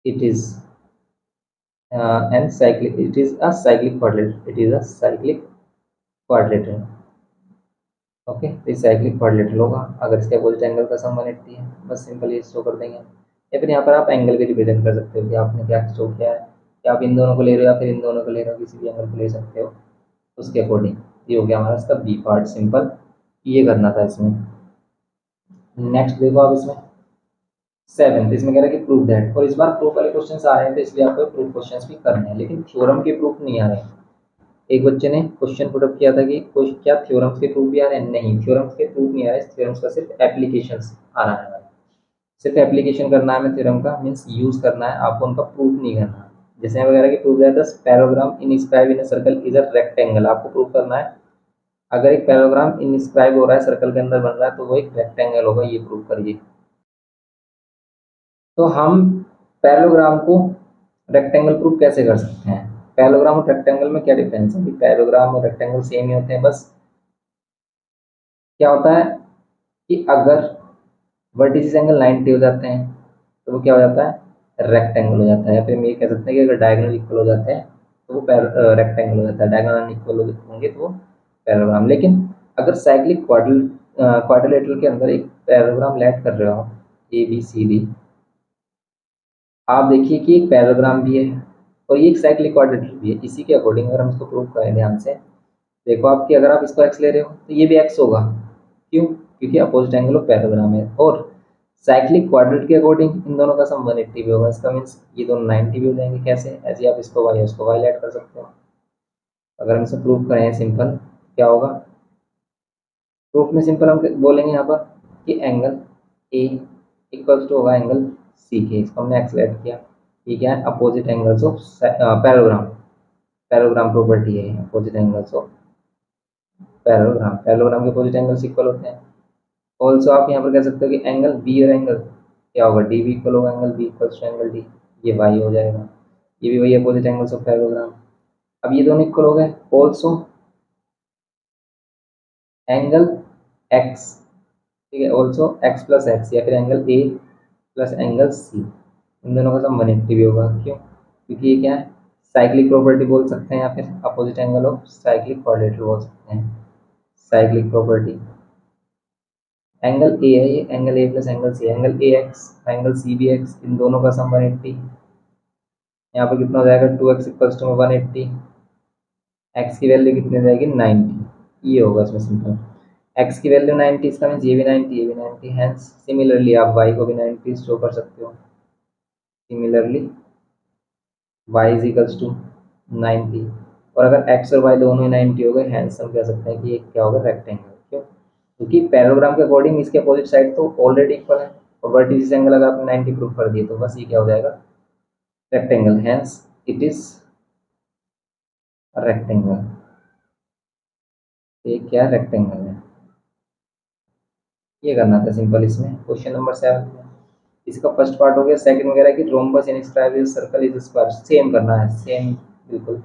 it is and cyclic, it is a cyclic quadrilateral, it is a cyclic quadrilateral, okay. तो साइक्लिक क्वाड्रिलेटरल होगा अगर इसके अपोजिट एंगल का सम 180 है, बस सिंपल ये शो कर देंगे। या फिर यहाँ पर आप एंगल भी रिप्रेजेंट कर सकते हो कि आपने क्या शो किया है, कि आप इन दोनों को ले रहे हो या फिर इन दोनों को ले रहे हो, किसी भी एंगल को ले सकते हो उसके अकॉर्डिंग। ये हो गया हमारा इसका बी पार्ट, सिंपल ये करना था इसमें। नेक्स्ट देखो आप इसमें 7th, इसमें कह रहा है कि प्रूव दैट, और इस बार प्रूफ वाले क्वेश्चंस आ रहे हैं तो इसलिए आपको प्रूफ क्वेश्चंस भी करने हैं, लेकिन थ्योरम के प्रूफ नहीं आ रहे हैं। एक बच्चे ने क्वेश्चन पुटअप किया था कि कुछ क्या थ्योरम्स के प्रूफ भी आ रहे हैं, नहीं थ्योरम्स के प्रूफ नहीं आ रहे, थ्योरम्स का सिर्फ एप्लीकेशंस आ रहा है, सिर्फ एप्लीकेशन करना है हमें थ्योरम का, मीन्स यूज करना है, आपको उनका प्रूफ नहीं करना। जैसे वगैरह की प्रूफ है, the parallelogram inscribe in circle is a rectangle, आपको प्रूफ करना है अगर एक पैराग्राम इंस्क्राइब हो रहा है सर्कल के अंदर बन रहा है तो वो एक रेक्टेंगल होगा, ये प्रूफ करिए। तो हम पैराग्राम को रेक्टेंगल प्रूफ कैसे कर सकते हैं? पैराग्राम और रेक्टेंगल में क्या डिफरेंस है? पैराग्राम और रेक्टेंगल सेम ही होते हैं, बस क्या होता है कि अगर वर्टिसेस एंगल 90 हो जाते हैं तो वो क्या हो जाता है? रेक्टेंगल हो जाता है। या फिर हम ये कह सकते हैं कि अगर डायगोनल इक्वल हो जाते हैं तो वो रेक्टेंगल हो जाता है, डायगोनल इक्वल होंगे तो वो पैराग्राम। लेकिन अगर साइक्लिक क्वाड्रिलेटरल के अंदर एक पैराग्राम लेट कर रहे हो ए बी सी डी, आप देखिए कि एक पैराग्राम भी है और ये एक साइक्लिक क्वाड्रिलेटरल भी है। इसी के अकॉर्डिंग अगर हम इसको प्रूव करें ध्यान से, देखो आप कि अगर आप इसको एक्स ले रहे हो तो ये भी एक्स होगा, क्यों? क्योंकि अपोजिट एंगल ऑफ पैराग्राम है। और साइक्लिक क्वाड्रेट के अकॉर्डिंग इन दोनों का सम 180 भी होगा, इसका मीन्स ये दोनों 90 भी हो जाएंगे। कैसे? ऐसे ही आप इसको वाई ऐड कर सकते हो। अगर हम इसे प्रूव करें सिंपल, क्या होगा प्रूफ में? सिंपल हम बोलेंगे यहाँ पर कि एंगल ए इक्वल्स टू होगा एंगल सी के, इसको हमने एक्स ऐड किया। ये क्या है? अपोजिट एंगल्स ऑफ पैराग्राम, पैराग्राम प्रॉपर्टी है अपोजिट एंगल्स ऑफ पैराग्राम, पैराग्राम के अपोजिट एंगल्स इक्वल होते हैं। ऑल्सो आप यहाँ पर कह सकते हो कि एंगल बी और एंगल क्या होगा? डी बी इक्वल होगा angle B equals to angle D, ये वाई हो जाएगा। ये भी वही अपोजिट एंगल्स ऑफ पैराग्राम। अब ये दोनों इक्वल हो गए। ऑल्सो एंगल एक्स, ठीक है, ऑल्सो एक्स प्लस एक्स या फिर angle A plus angle C, इन दोनों का सम 180 भी होगा। क्यों? क्योंकि ये क्या है? साइक्लिक प्रॉपर्टी बोल सकते हैं या फिर opposite angle of cyclic quadrilateral बोल सकते हैं, साइक्लिक प्रॉपर्टी। एंगल ए है ये, angle A plus angle C, angle A X angle C B X, इन दोनों का सम 180। यहाँ पर कितना हो जाएगा? 2x इक्वल्स टू 180, एक्स की वैल्यू कितनी हो जाएगी? 90, ये होगा इसमें सिंपल। एक्स की वैल्यू 90, इसका मीन्स ये भी 90 ये भी 90, हैंस सिमिलरली आप वाई को भी 90 शो कर सकते हो। Similarly Y is equals to 90, और अगर एक्स और वाई दोनों ही 90 हो गए, हैंस हम कह सकते हैं कि ये क्या होगा? रेक्टेंगल। क्यों? क्योंकि पैराग्राम के अकॉर्डिंग इसके अपोजिट साइड तो ऑलरेडी इक्वल है, और वर्टिसिस एंगल अगर आपने 90 प्रूव कर दिए तो बस ये क्या हो जाएगा? Rectangle, hence it is rectangle. ये क्या रेक्टेंगल है? ये करना था सिंपल इसमें। क्वेश्चन नंबर 7 में इसका फर्स्ट पार्ट हो गया। सेकंड वगैरह की rhombus inscribe is circle is square, same करना है, सेम बिल्कुल।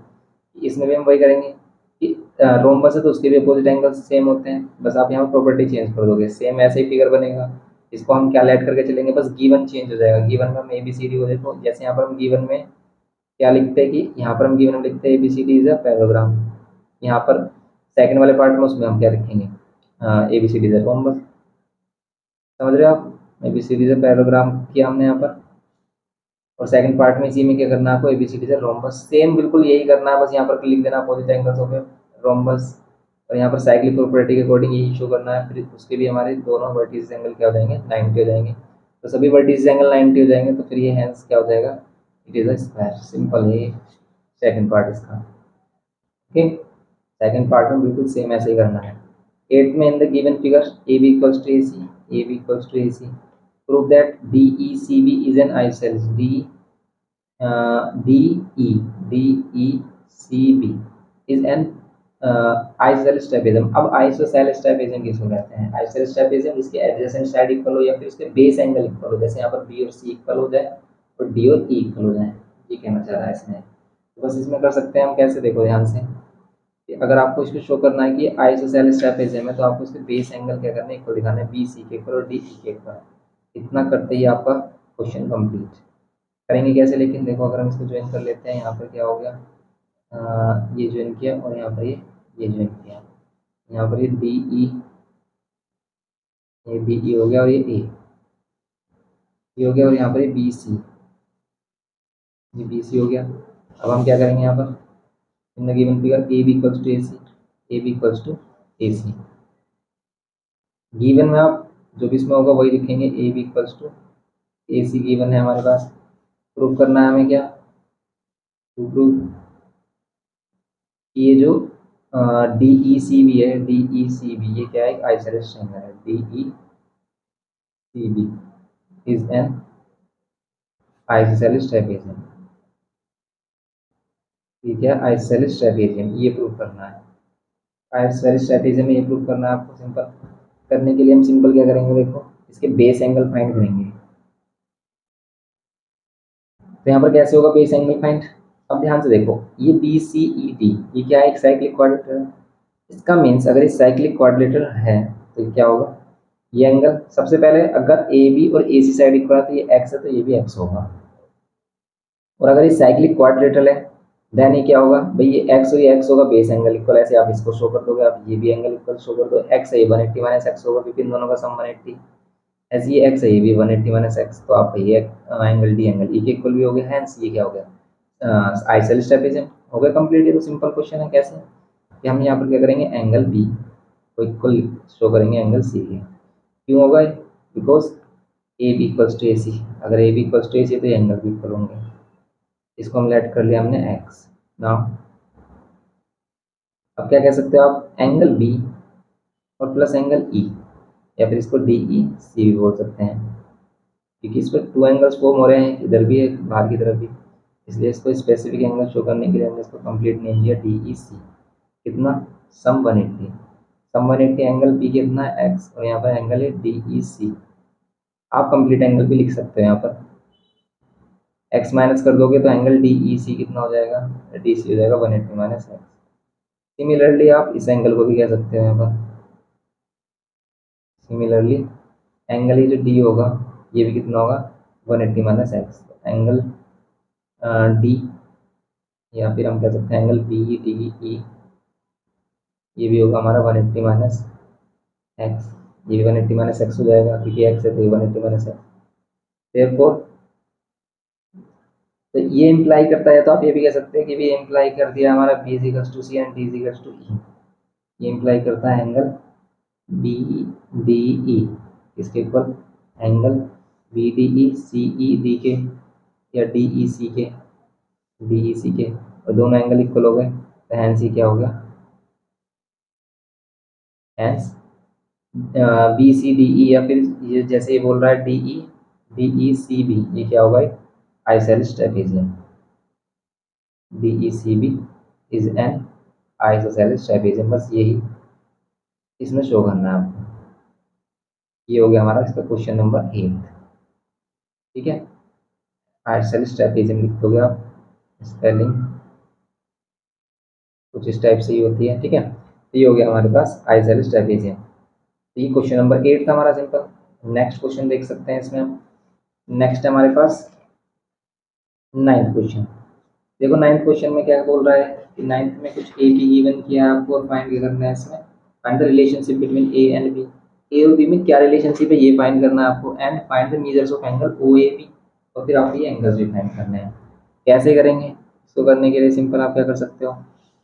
इसमें भी हम वही करेंगे कि रोम्बस है तो उसके भी अपोजिट एंगल्स सेम होते हैं, बस आप यहाँ प्रॉपर्टी चेंज कर दोगे, सेम ऐसे ही फिगर बनेगा। इसको हम क्या लेट करके चलेंगे? बस गिवन चेंज हो जाएगा। गिवन में हम ए बी सी डी को देखो, जैसे यहाँ पर हम गिवन में क्या लिखते हैं कि यहाँ पर हम गिवन में लिखते हैं A B C D is a parallelogram, यहाँ पर सेकंड वाले पार्ट में उसमें हम क्या लिखेंगे? A B C D is a rhombus. समझ रहे हो आप? A B C D is a parallelogram किया हमने यहाँ पर, और सेकंड पार्ट में इसी में क्या करना है आपको? एबीसीडी से रोम्बस, सेम बिल्कुल यही करना है, बस यहाँ पर लिख देना अपोजिट एंगल्स ऑफ रोम्बस, और यहाँ पर साइक्लिक प्रॉपर्टी के अकॉर्डिंग यही शो करना है। फिर उसके भी हमारे दोनों वर्टिस एंगल क्या हो जाएंगे? 90 हो जाएंगे। तो सभी वर्टिस एंगल 90 हो जाएंगे तो फिर ये हैंस क्या हो जाएगा? It is a square. Simple है सेकंड पार्ट इसका। ओके, सेकंड पार्ट में बिल्कुल सेम ऐसे ही करना है। 8 में in the given figure A B equals to A C, A B equals to A C, prove that D E C B is an isosceles, D D E D E C B is an isosceles trapezium. अब आइसोसेलेस ट्रेपेजियम किसको कहते हैं? आइसोसेलेस ट्रेपेजियम जिसके एडजेसेंट साइड इक्वल हो या फिर उसके बेस एंगल इक्वल हो, जैसे यहाँ पर बी और सी इक्वल हो जाए और डी और ई इक्वल हो जाए, ये कहना चाह रहा है इसमें। तो बस इसमें कर सकते हैं हम कैसे, देखो ध्यान से कि अगर आपको इसको शो करना है कि आइसोसेलेस ट्रेपेजियम है तो आपको इसके बेस एंगल क्या करना है? इक्वल दिखाना है, बी सी के इक्वल और डी ई के इक्वल। इतना करते ही आपका क्वेश्चन कंप्लीट। करेंगे कैसे? लेकिन देखो अगर हम इसको ज्वाइन कर लेते हैं, यहाँ पर क्या हो गया? ये ज्वाइन किया और यहाँ पर ये ज्वाइन किया, यहाँ पर ये डी ई, ये डी ई हो गया और ये हो गया, और यहाँ पर ये बी सी, ये बी सी हो गया। अब हम क्या करेंगे यहाँ पर? In the given figure A B equals to A C, A B equals to A C. Given में आप जो भी इसमें होगा वही लिखेंगे, A B equals to A C given है हमारे पास। प्रूव करना है हमें क्या? टू प्रूव ये जो डी ई सी बी है, डी ई सी बी ये क्या है, एक आइसोसेलेस एंगल है। D E C B is an isosceles trapezium. ठीक है, आइसोसेलेस ट्रेपेजियम ये प्रूव करना है। आइसोसेलेस ट्रेपेजियम ये प्रूव करना है आपको। सिंपल करने के लिए हम सिंपल क्या करेंगे, देखो इसके बेस एंगल फाइंड करेंगे। तो यहाँ पर कैसे होगा बेस एंगल फाइंड, अब ध्यान से देखो, ये बी सी ई डी ये क्या है, एक साइक्लिक क्वाड्रिलेटरल है। इसका मीन्स अगर ये साइक्लिक क्वाड्रिलेटरल है तो क्या होगा, ये एंगल सबसे पहले अगर ए बी और ए सी साइड इक्वल है तो ये एक्स है, तो ये भी एक्स होगा। और अगर ये साइक्लिक क्वाड्रिलेटरल है देन ये क्या होगा भाई, ये एक्स और ये एक्स होगा, बेस एंगल इक्वल। ऐसे आप इसको शो कर दोगे, आप ये भी एंगल इक्वल शो कर दो, एक्स है ये 180 माइनस एक्स होगा क्योंकि इन दोनों का सम 180। ऐसे ये एक्स है ये भी 180 माइनस एक्स, तो आपका ये एंगल डी एंगल ई के इक्वल भी हो गया। हैंस ये क्या हो गया, आइसोसेलेस ट्रेपेजियम हो गया कंप्लीट। ये तो सिंपल क्वेश्चन है। कैसे कि हम यहाँ पर क्या करेंगे, एंगल बी को इक्वल शो करेंगे एंगल सी के। क्यों होगा, because A B equals to A C, अगर A B equals to A C तो ये एंगल भी इक्वल होंगे। इसको हम लेट कर लिया हमने एक्स। नाउ अब क्या कह सकते हो आप, एंगल बी और प्लस एंगल ई, या फिर इसको डी ई सी भी बोल सकते हैं क्योंकि इस पर टू एंगल्स फॉर्म हो रहे हैं, इधर भी है बाहर की तरफ भी। इसलिए इसको स्पेसिफिक एंगल शो करने के लिए हमने इसको कंप्लीट नेम दिया डी ई सी। कितना, सम 180। सम 180 एंगल बी कितना है एक्स, और यहाँ पर एंगल है डी ई सी। आप कंप्लीट एंगल भी लिख सकते हो यहाँ पर, एक्स माइनस कर दोगे तो एंगल डी ई सी कितना हो जाएगा, डी सी हो जाएगा 180 माइनस एक्स। सिमिलरली आप इस एंगल को भी कह सकते हो यहाँ पर, सिमिलरली एंगल ये जो डी होगा ये भी कितना होगा 180 माइनस एक्स। एंगल डी, या फिर हम कह सकते हैं एंगल बी डी ई, ये भी होगा हमारा 180 माइनस एक्स। ये भी 180 माइनस एक्स हो जाएगा क्योंकि एक्स है तो ये 180 माइनस एक्स। देयरफॉर तो ये इम्प्लाई करता है, तो आप ये भी कह सकते हैं कि भी इम्प्लाई कर दिया हमारा B equals to C and D equals to E. ये इम्प्लाई करता है एंगल बी डी ई इसके equal angle B D E C E D के, या डी ई सी के, डी ई सी के, और दोनों एंगल इक्वल हो गए। तो हैंस ये क्या हो गया, hence B C D E, या फिर ये जैसे ये बोल रहा है डी ई सी बी, ये क्या होगा, isosceles trapezium. D E C B is an isosceles trapezium. बस यही इसमें शो करना है आपको। ये हो गया हमारा इसका क्वेश्चन नंबर 8। ठीक है, आइसोसेलेस ट्रेपेजियम लिख दोगे आप, स्पेलिंग कुछ इस टाइप से ही होती है। ठीक है, तो ये हो गया हमारे पास आइसोसेलेस ट्रेपेजियम। तो ये क्वेश्चन नंबर 8 था हमारा सिंपल। नेक्स्ट क्वेश्चन देख सकते हैं इसमें हम। नेक्स्ट है हमारे पास 9th क्वेश्चन। देखो 9th क्वेश्चन में क्या बोल रहा है कि 9th में कुछ ए की गिवन किया है आपको, और फाइंड करना है इसमें, find the relationship between A and B. A और बी में क्या रिलेशनशिप है ये फाइंड करना है आपको, and find the measures of angle O A B, और फिर आपको ये एंगल्स भी फाइंड करने हैं। कैसे करेंगे इसको, करने के लिए सिंपल आप क्या कर सकते हो,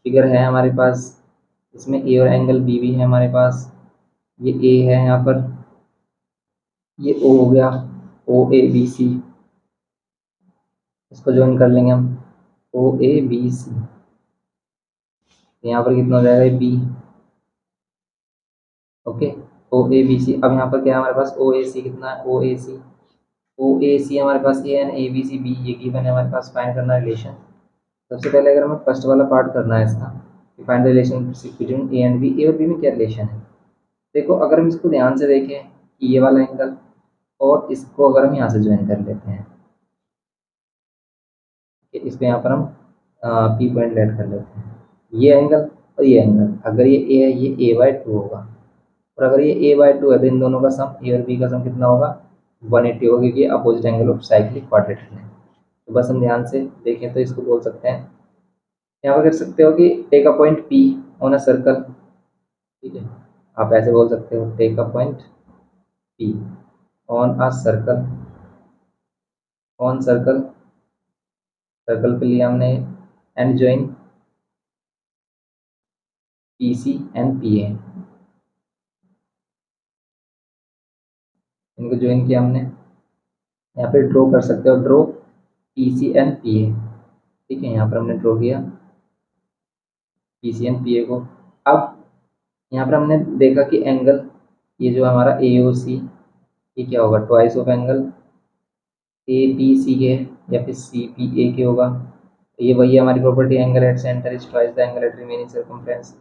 फिगर है हमारे पास, इसमें ए और एंगल बी भी है हमारे पास। ये ए है यहाँ पर, ये ओ हो गया, ओ ए बी सी, इसको ज्वाइन कर लेंगे हम, ओ ए बी सी। यहाँ पर कितना हो जाएगा B, okay, O A B C. अब यहाँ पर क्या है हमारे पास, ओ ए सी कितना है, ओ A C, O A C हमारे पास A N A B C B, ये गिवन है हमारे पास। फाइंड करना रिलेशन। सबसे पहले अगर हमें फर्स्ट वाला पार्ट करना है इसका, find the relation between A and B. A और बी में क्या रिलेशन है, देखो अगर हम इसको ध्यान से देखें, ये वाला एंगल और इसको अगर हम यहाँ से ज्वाइन कर लेते हैं, इसको यहाँ पर हम पी पॉइंट लेट कर लेते हैं, ये एंगल और ये एंगल, अगर ये ए है ये A/2 होगा, और अगर ये A/2 है तो इन दोनों का सम, ए और बी का सम कितना होगा 180 होगा, क्योंकि opposite angle of cyclic quadratic है। तो बस हम ध्यान से देखें तो इसको बोल सकते हैं, यहाँ पर कर सकते हो कि take a point P on a circle. ठीक है, आप ऐसे बोल सकते हो, take a point P on a circle, on circle, circle पे लिया हमने, and join P C and P A, इनको ज्वाइन किया हमने। यहाँ पे ड्रॉ कर सकते हो, draw P C and P A. ठीक है, यहाँ पर हमने ड्रॉ किया, P C and P A को। अब यहाँ पर हमने देखा कि एंगल, ये जो हमारा ए ओ सी, ये क्या होगा, twice of angle A B C के या फिर सी पी ए के होगा। ये वही हमारी property, angle at centre is twice the angle at remaining circumference.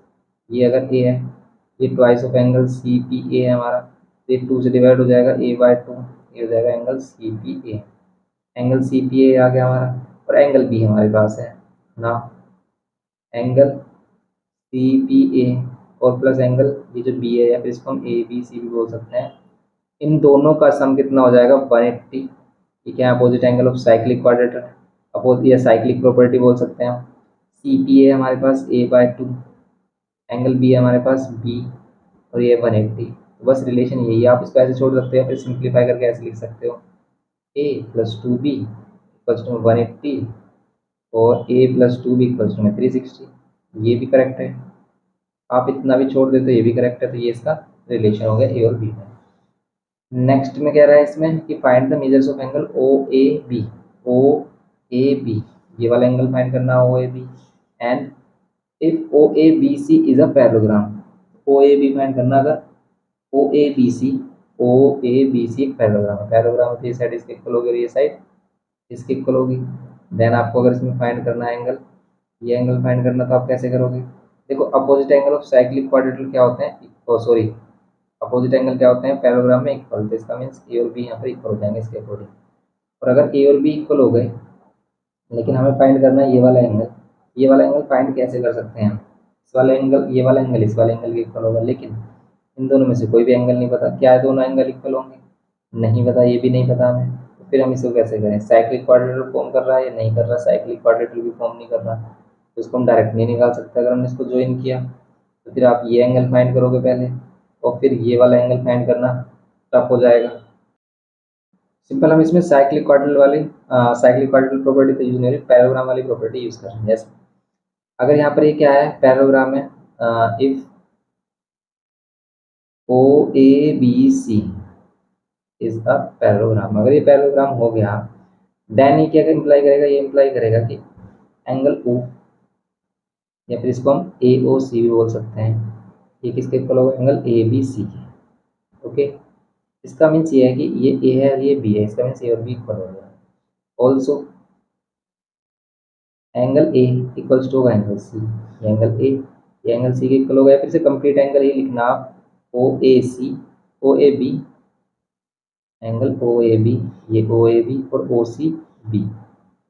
ये अगर ए है, ये twice of angle C P A है हमारा, तो ये 2 से डिवाइड हो जाएगा, ए बाय 2, ये हो जाएगा angle C P A. Angle C P A आ गया हमारा, और एंगल बी हमारे पास है ना, एंगल सी पी ए और प्लस एंगल ये जो बी है, या फिर इसको हम ए बी सी भी बोल सकते हैं। इन दोनों का सम कितना हो जाएगा, 180। ये क्या है, opposite angle of cyclic quadrilateral, oppose या साइक्लिक प्रॉपर्टी बोल सकते हैं हम। सी पी ए हमारे पास ए बाय 2, एंगल बी है हमारे पास बी, और ये 180। तो बस रिलेशन यही है, आप इसको ऐसे छोड़ सकते हो, फिर सिंप्लीफाई करके ऐसे लिख सकते हो, ए प्लस 2b इक्वल्स टू 180 और ए प्लस 2b इक्वल्स टू 360। ये भी करेक्ट है, आप इतना भी छोड़ देते ये भी करेक्ट है, तो ये इसका रिलेशन हो गया ए और बी में। नेक्स्ट में कह रहा है इसमें कि find the measures of angle O A B. O A B, ये वाला एंगल फाइंड करना, O A B. And if O A B C is a parallelogram, O A B find करना, अगर ओ A B C, O A B सी एक पैरेललोग्राम है, पैरेललोग्राम है तो ये साइड इसके इक्वल होगी और ये साइड इसके इक्वल होगी। देन आपको अगर इसमें फाइंड करना है एंगल, ये एंगल फाइंड करना, तो आप कैसे करोगे, देखो opposite angle of cyclic quadrilateral क्या होते हैं, सॉरी, अपोजिट एंगल क्या होते हैं पैरेललोग्राम में, इक्वल, तो इसका मीन्स ए और बी यहाँ पर इक्वल हो जाएंगे इसके अकॉर्डिंग। और अगर ए और बी इक्वल हो गए, लेकिन हमें फाइंड करना है ये वाला एंगल, ये वाला एंगल फाइंड कैसे कर सकते हैं हम, इस वाला एंगल, ये वाला एंगल इस वाले एंगल के इक्वल होगा, लेकिन इन दोनों में से कोई भी एंगल नहीं पता, क्या है दोनों एंगल इक्वल होंगे, नहीं पता, ये भी नहीं पता हमें, तो फिर हम इसको कैसे करें, साइक्लिक क्वाड्रेटल फॉर्म कर रहा है या नहीं कर रहा, साइक्लिक क्वाड्रेटल भी फॉर्म नहीं कर रहा, तो इसको हम डायरेक्ट नहीं निकाल सकते। अगर हमने इसको ज्वाइन किया, तो फिर आप ये एंगल फाइंड करोगे पहले, और फिर ये वाला एंगल फाइंड करना टफ हो जाएगा। सिंपल हम इसमें साइक्लिक क्वाड्रेटल वाली साइक्लिक क्वाड्रेटल प्रॉपर्टी तो यूज नहीं रही, पैरेललोग्राम वाली प्रॉपर्टी यूज कर रहे हैं। जैसे अगर यहाँ पर ये क्या है, पैरेललोग्राम है, if O A B C is a parallelogram, अगर ये पैरेललोग्राम हो गया, देन ये क्या इंप्लाई करेगा, ये इंप्लाई करेगा कि एंगल ओ, या फिर इसको हम ए ओ सी भी बोल सकते हैं, ये किसके इक्वल होगा, एंगल ए बी सी के। ओके, इसका मीन्स ये है कि ये ए है और ये बी है, इसका मीन्स ए और बी इक्वल हो गया। Also angle A equals to angle C, angle A, ये एंगल सी के इक्वल हो गया। फिर से कंप्लीट एंगल ही लिखना आप, O A C, O A B, angle O A B, ये ओ ए बी और ओ सी बी,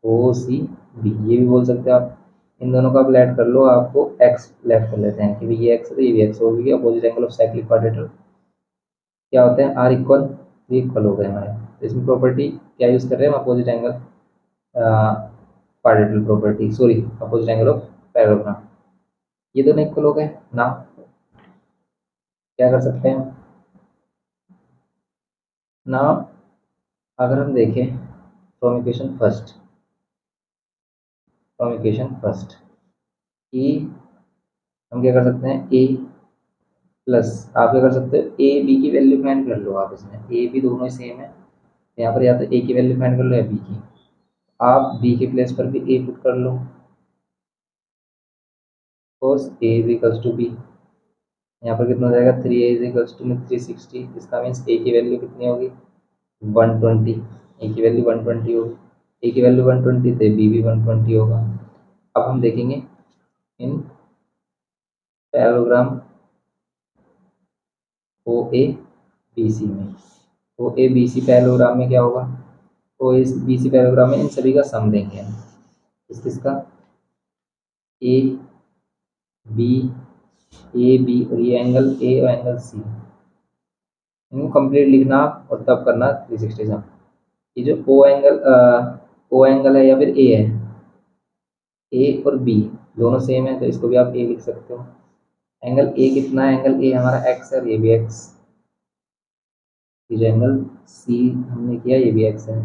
ओ सी बी, ये भी बोल सकते हो आप। इन दोनों का आप लेट कर लो, आपको एक्स लेट कर लेते हैं कि भाई ये एक्स है तो ये भी एक्स हो गया। अपोजिट एंगल ऑफ साइक्लिक क्वाड्रेटर क्या होते हैं, आर इक्वल, ये इक्वल हो गए हमारे। तो इसमें प्रॉपर्टी क्या यूज़ कर रहे हैं हम, opposite angle quadrilateral property, sorry opposite angle of parallelogram. ये दोनों इक्वल हो गए ना, क्या कर सकते हैं ना, अगर हम देखें from equation first, from equation first E, हम क्या कर सकते हैं, ए प्लस, आप क्या कर सकते हो, ए बी की वैल्यू फाइंड कर लो आप, इसमें ए बी दोनों ही सेम है, यहाँ पर या तो ए की वैल्यू फाइंड कर लो या बी की, आप बी के प्लेस पर भी ए पुट कर लो, cos a is equals to B, यहाँ पर कितना हो जाएगा, 3a इज इक्वल्स टू 360, इसका मीन्स ए की वैल्यू कितनी होगी, 120, ए की वैल्यू 120 होगी, ए की वैल्यू 120 तो बी भी 120 होगा। अब हम देखेंगे इन पैरेललोग्राम ओ ए बी सी में, ओ ए बी सी पैरेललोग्राम में क्या होगा, ओ ए बी सी पैरेललोग्राम में इन सभी का सम देंगे हम, किसका, ए बी, ए बी और ये एंगल ए और एंगल सी, इनको कंप्लीट लिखना आप और तब करना 360 सम। ये जो ओ एंगल है या फिर ए है, ए और बी दोनों सेम है तो इसको भी आप ए लिख सकते हो। एंगल ए कितना है, एंगल ए हमारा एक्स है और ये भी एक्स, ये जो एंगल सी हमने किया ये भी एक्स है,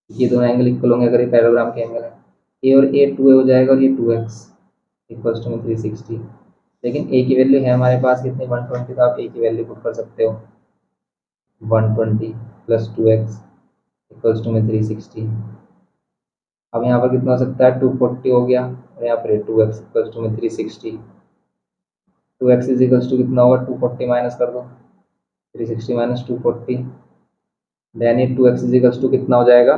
ये दोनों एंगल इक्वल होंगे अगर ये पैरेललोग्राम के एंगल है। ए और ए 2 हो जाएगा और ये 2x इक्वल्स टू 360, लेकिन ए की वैल्यू है हमारे पास कितनी, 120, तो आप ए की वैल्यू पुट कर सकते हो, 120 प्लस 2x इक्वल्स टू 360। अब यहाँ पर कितना हो सकता है, 240 हो गया, और यहाँ पर 2x इक्वल्स टू में 360, 2x इज इक्वल्स टू कितना होगा, 240 माइनस कर दो, 360 माइनस 240, देन ये 2x इज इक्वल्स टू कितना हो जाएगा,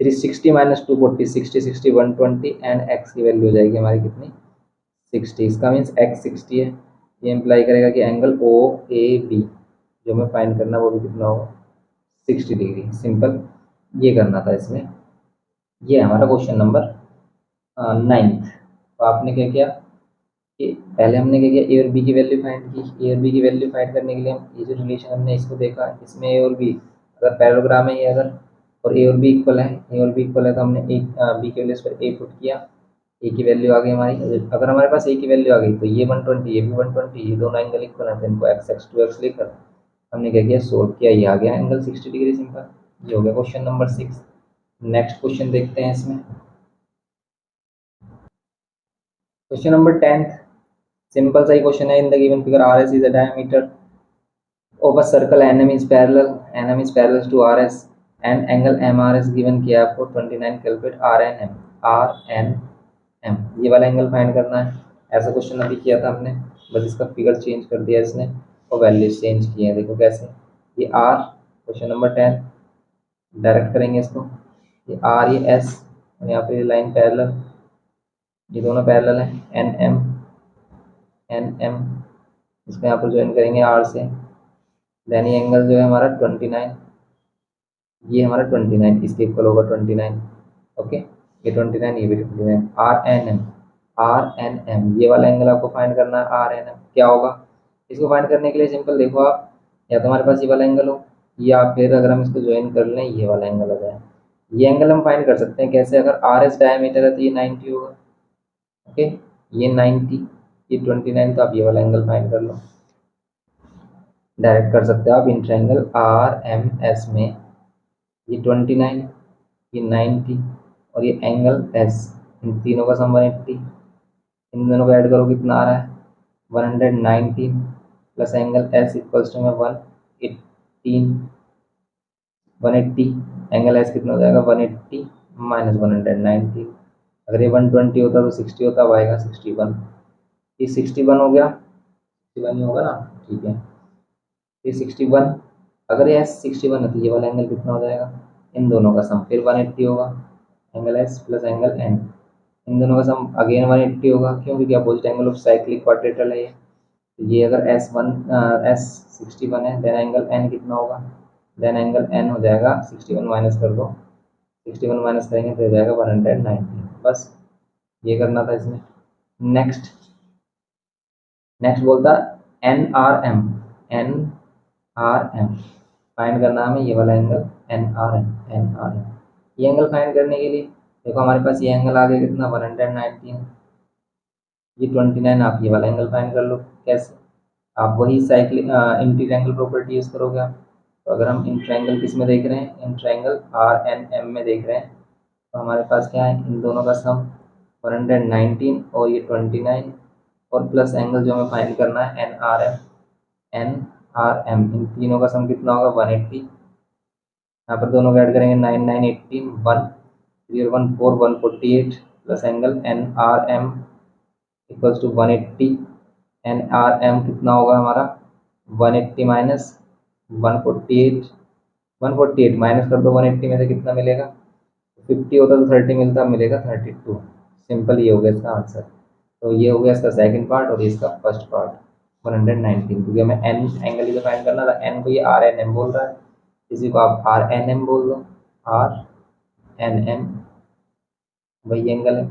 360 माइनस 240, 60 60 120, एंड x की वैल्यू हो जाएगी हमारी कितनी, 60। इसका मीन्स x 60 है। ये इम्प्लाई करेगा कि एंगल ओ ए बी जो हमें फाइंड करना है वो भी कितना होगा, 60 डिग्री। सिंपल ये करना था इसमें। ये है हमारा क्वेश्चन नंबर 9th। तो आपने क्या किया कि पहले हमने क्या किया, ए और बी की वैल्यू फाइंड की। ए और बी की वैल्यू फाइंड करने के लिए हम ये जो रिलेशन हमने इसको देखा, इसमें ए और बी अगर पैरेललोग्राम है ये, अगर और ए और बी इक्वल है, ए और बी इक्वल है तो हमने ए बी के वैल्यू पर ए पुट किया, ए की वैल्यू आ गई हमारी। अगर हमारे पास ए की वैल्यू आ गई तो ये 120, ये भी 120, ये दोनों एंगल इक्वल है तो इनको एक्स एक्स टू एक्स लेकर हमने क्या किया, सोल्व किया, ये आ गया एंगल 60 डिग्री। सिंपल ये हो गया क्वेश्चन नंबर 6। नेक्स्ट क्वेश्चन देखते हैं इसमें, क्वेश्चन नंबर 10th। सिंपल सा ही क्वेश्चन है। इन the given figure R S is the diameter of a circle NM is parallel to RS and angle MRS given किया आपको 29, कैलकुलेट RNM। ये वाला एंगल फाइंड करना है। ऐसा क्वेश्चन अभी किया था हमने, बस इसका फिगर चेंज कर दिया इसने और वैल्यूज चेंज किए हैं। देखो कैसे, ये R क्वेश्चन नंबर 10 डायरेक्ट करेंगे इसको, ये R ये S और यहाँ पे लाइन पैरेलल, ये दोनों पैरेलल है, NM इसको यहाँ पर ज्वाइन करेंगे R से। देन ये एंगल जो है हमारा 29, ये हमारा 29 इसके इक्वल होगा 29। ओके, ये 29, ये भी 29। आर एन एम ये वाला एंगल आपको फाइंड करना है। RNM क्या होगा, इसको फाइंड करने के लिए सिंपल देखो आप, या तो हमारे पास ये वाला एंगल हो, या फिर अगर हम इसको ज्वाइन कर लें ये वाला एंगल हो जाए। ये एंगल हम फाइंड कर सकते हैं कैसे, अगर RS डायमीटर है तो ये 90 होगा। ओके, ये 90, ये 29, तो आप ये वाला एंगल फाइंड कर लो। डायरेक्ट कर सकते हो आप इन ट्रायंगल RMS में, ये 29, ये 90 और ये एंगल S, इन तीनों का सम 180। इन दोनों को ऐड करो कितना आ रहा है, 119 plus angle S equals to में 180। एंगल S कितना हो जाएगा, 180 माइनस 119। अगर ये 120 होता तो 60 होता, अब आएगा 61। ये 61 हो गया, 61 ही होगा ना, ठीक है। ये 61, अगर ये S 61 है तो ये वाला एंगल कितना हो जाएगा, इन दोनों का सम फिर 180 होगा, angle S plus angle N, इन दोनों का सम अगेन 180 होगा, क्यों, क्योंकि opposite angle of cyclic quadrilateral है ये। तो ये अगर S 61 है, देन एंगल N कितना होगा, देन एंगल N हो जाएगा 61 माइनस कर दो, 61 माइनस करेंगे तो हो जाएगा 190। बस ये करना था इसमें। नेक्स्ट नेक्स्ट बोलता एन आर एम फाइंड करना हमें, ये वाला एंगल एन आर एम। ये एंगल फाइंड करने के लिए देखो हमारे पास ये एंगल आ गया कितना, 119, ये 29, आप ये वाला एंगल फाइंड कर लो। कैसे, आप वही साइक्लिक इंटी ट्रायंगल प्रॉपर्टी यूज करोगे आप। तो अगर हम इन ट्रायंगल किस में देख रहे हैं, इन ट्रायंगल RNM में देख रहे हैं, तो हमारे पास क्या है, इन दोनों का सम 119 और ये 29 और प्लस एंगल जो हमें फाइंड करना है एन आर एम, इन तीनों का सम कितना होगा, 180। यहाँ पर दोनों का ऐड करेंगे, 9 9 18, 1 3 1 4, 148 plus angle NRM equals to 180। NRM कितना होगा हमारा, 180 माइनस 148, 148 माइनस कर दो 180 में से कितना मिलेगा, 50 होता तो 30 मिलता, मिलेगा 32। सिंपल ये हो गया इसका आंसर। तो ये हो गया इसका सेकंड पार्ट और इसका फर्स्ट पार्ट 119, क्योंकि हमें एन एंगल ही फाइंड करना था। एन को ये RNM बोल रहा है, इसी को आप RNM बोल दो, RNM वही एंगल है।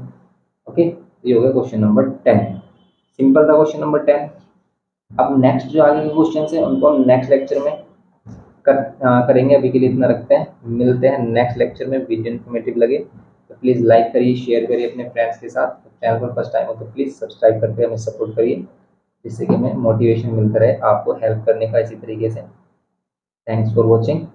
ओके, ये हो गया क्वेश्चन नंबर 10। सिंपल था क्वेश्चन नंबर 10। अब नेक्स्ट जो आगे के क्वेश्चन है उनको हम नेक्स्ट लेक्चर में करेंगे। अभी के लिए इतना रखते हैं, मिलते हैं नेक्स्ट लेक्चर में। वीडियो इन्फॉर्मेटिव लगे तो प्लीज़ लाइक करिए, शेयर करिए अपने फ्रेंड्स के साथ। चैनल पर फर्स्ट टाइम हो तो प्लीज़ सब्सक्राइब करके हमें सपोर्ट करिए, जिससे कि हमें मोटिवेशन मिलता रहे आपको हेल्प करने का इसी तरीके से। Thanks for watching.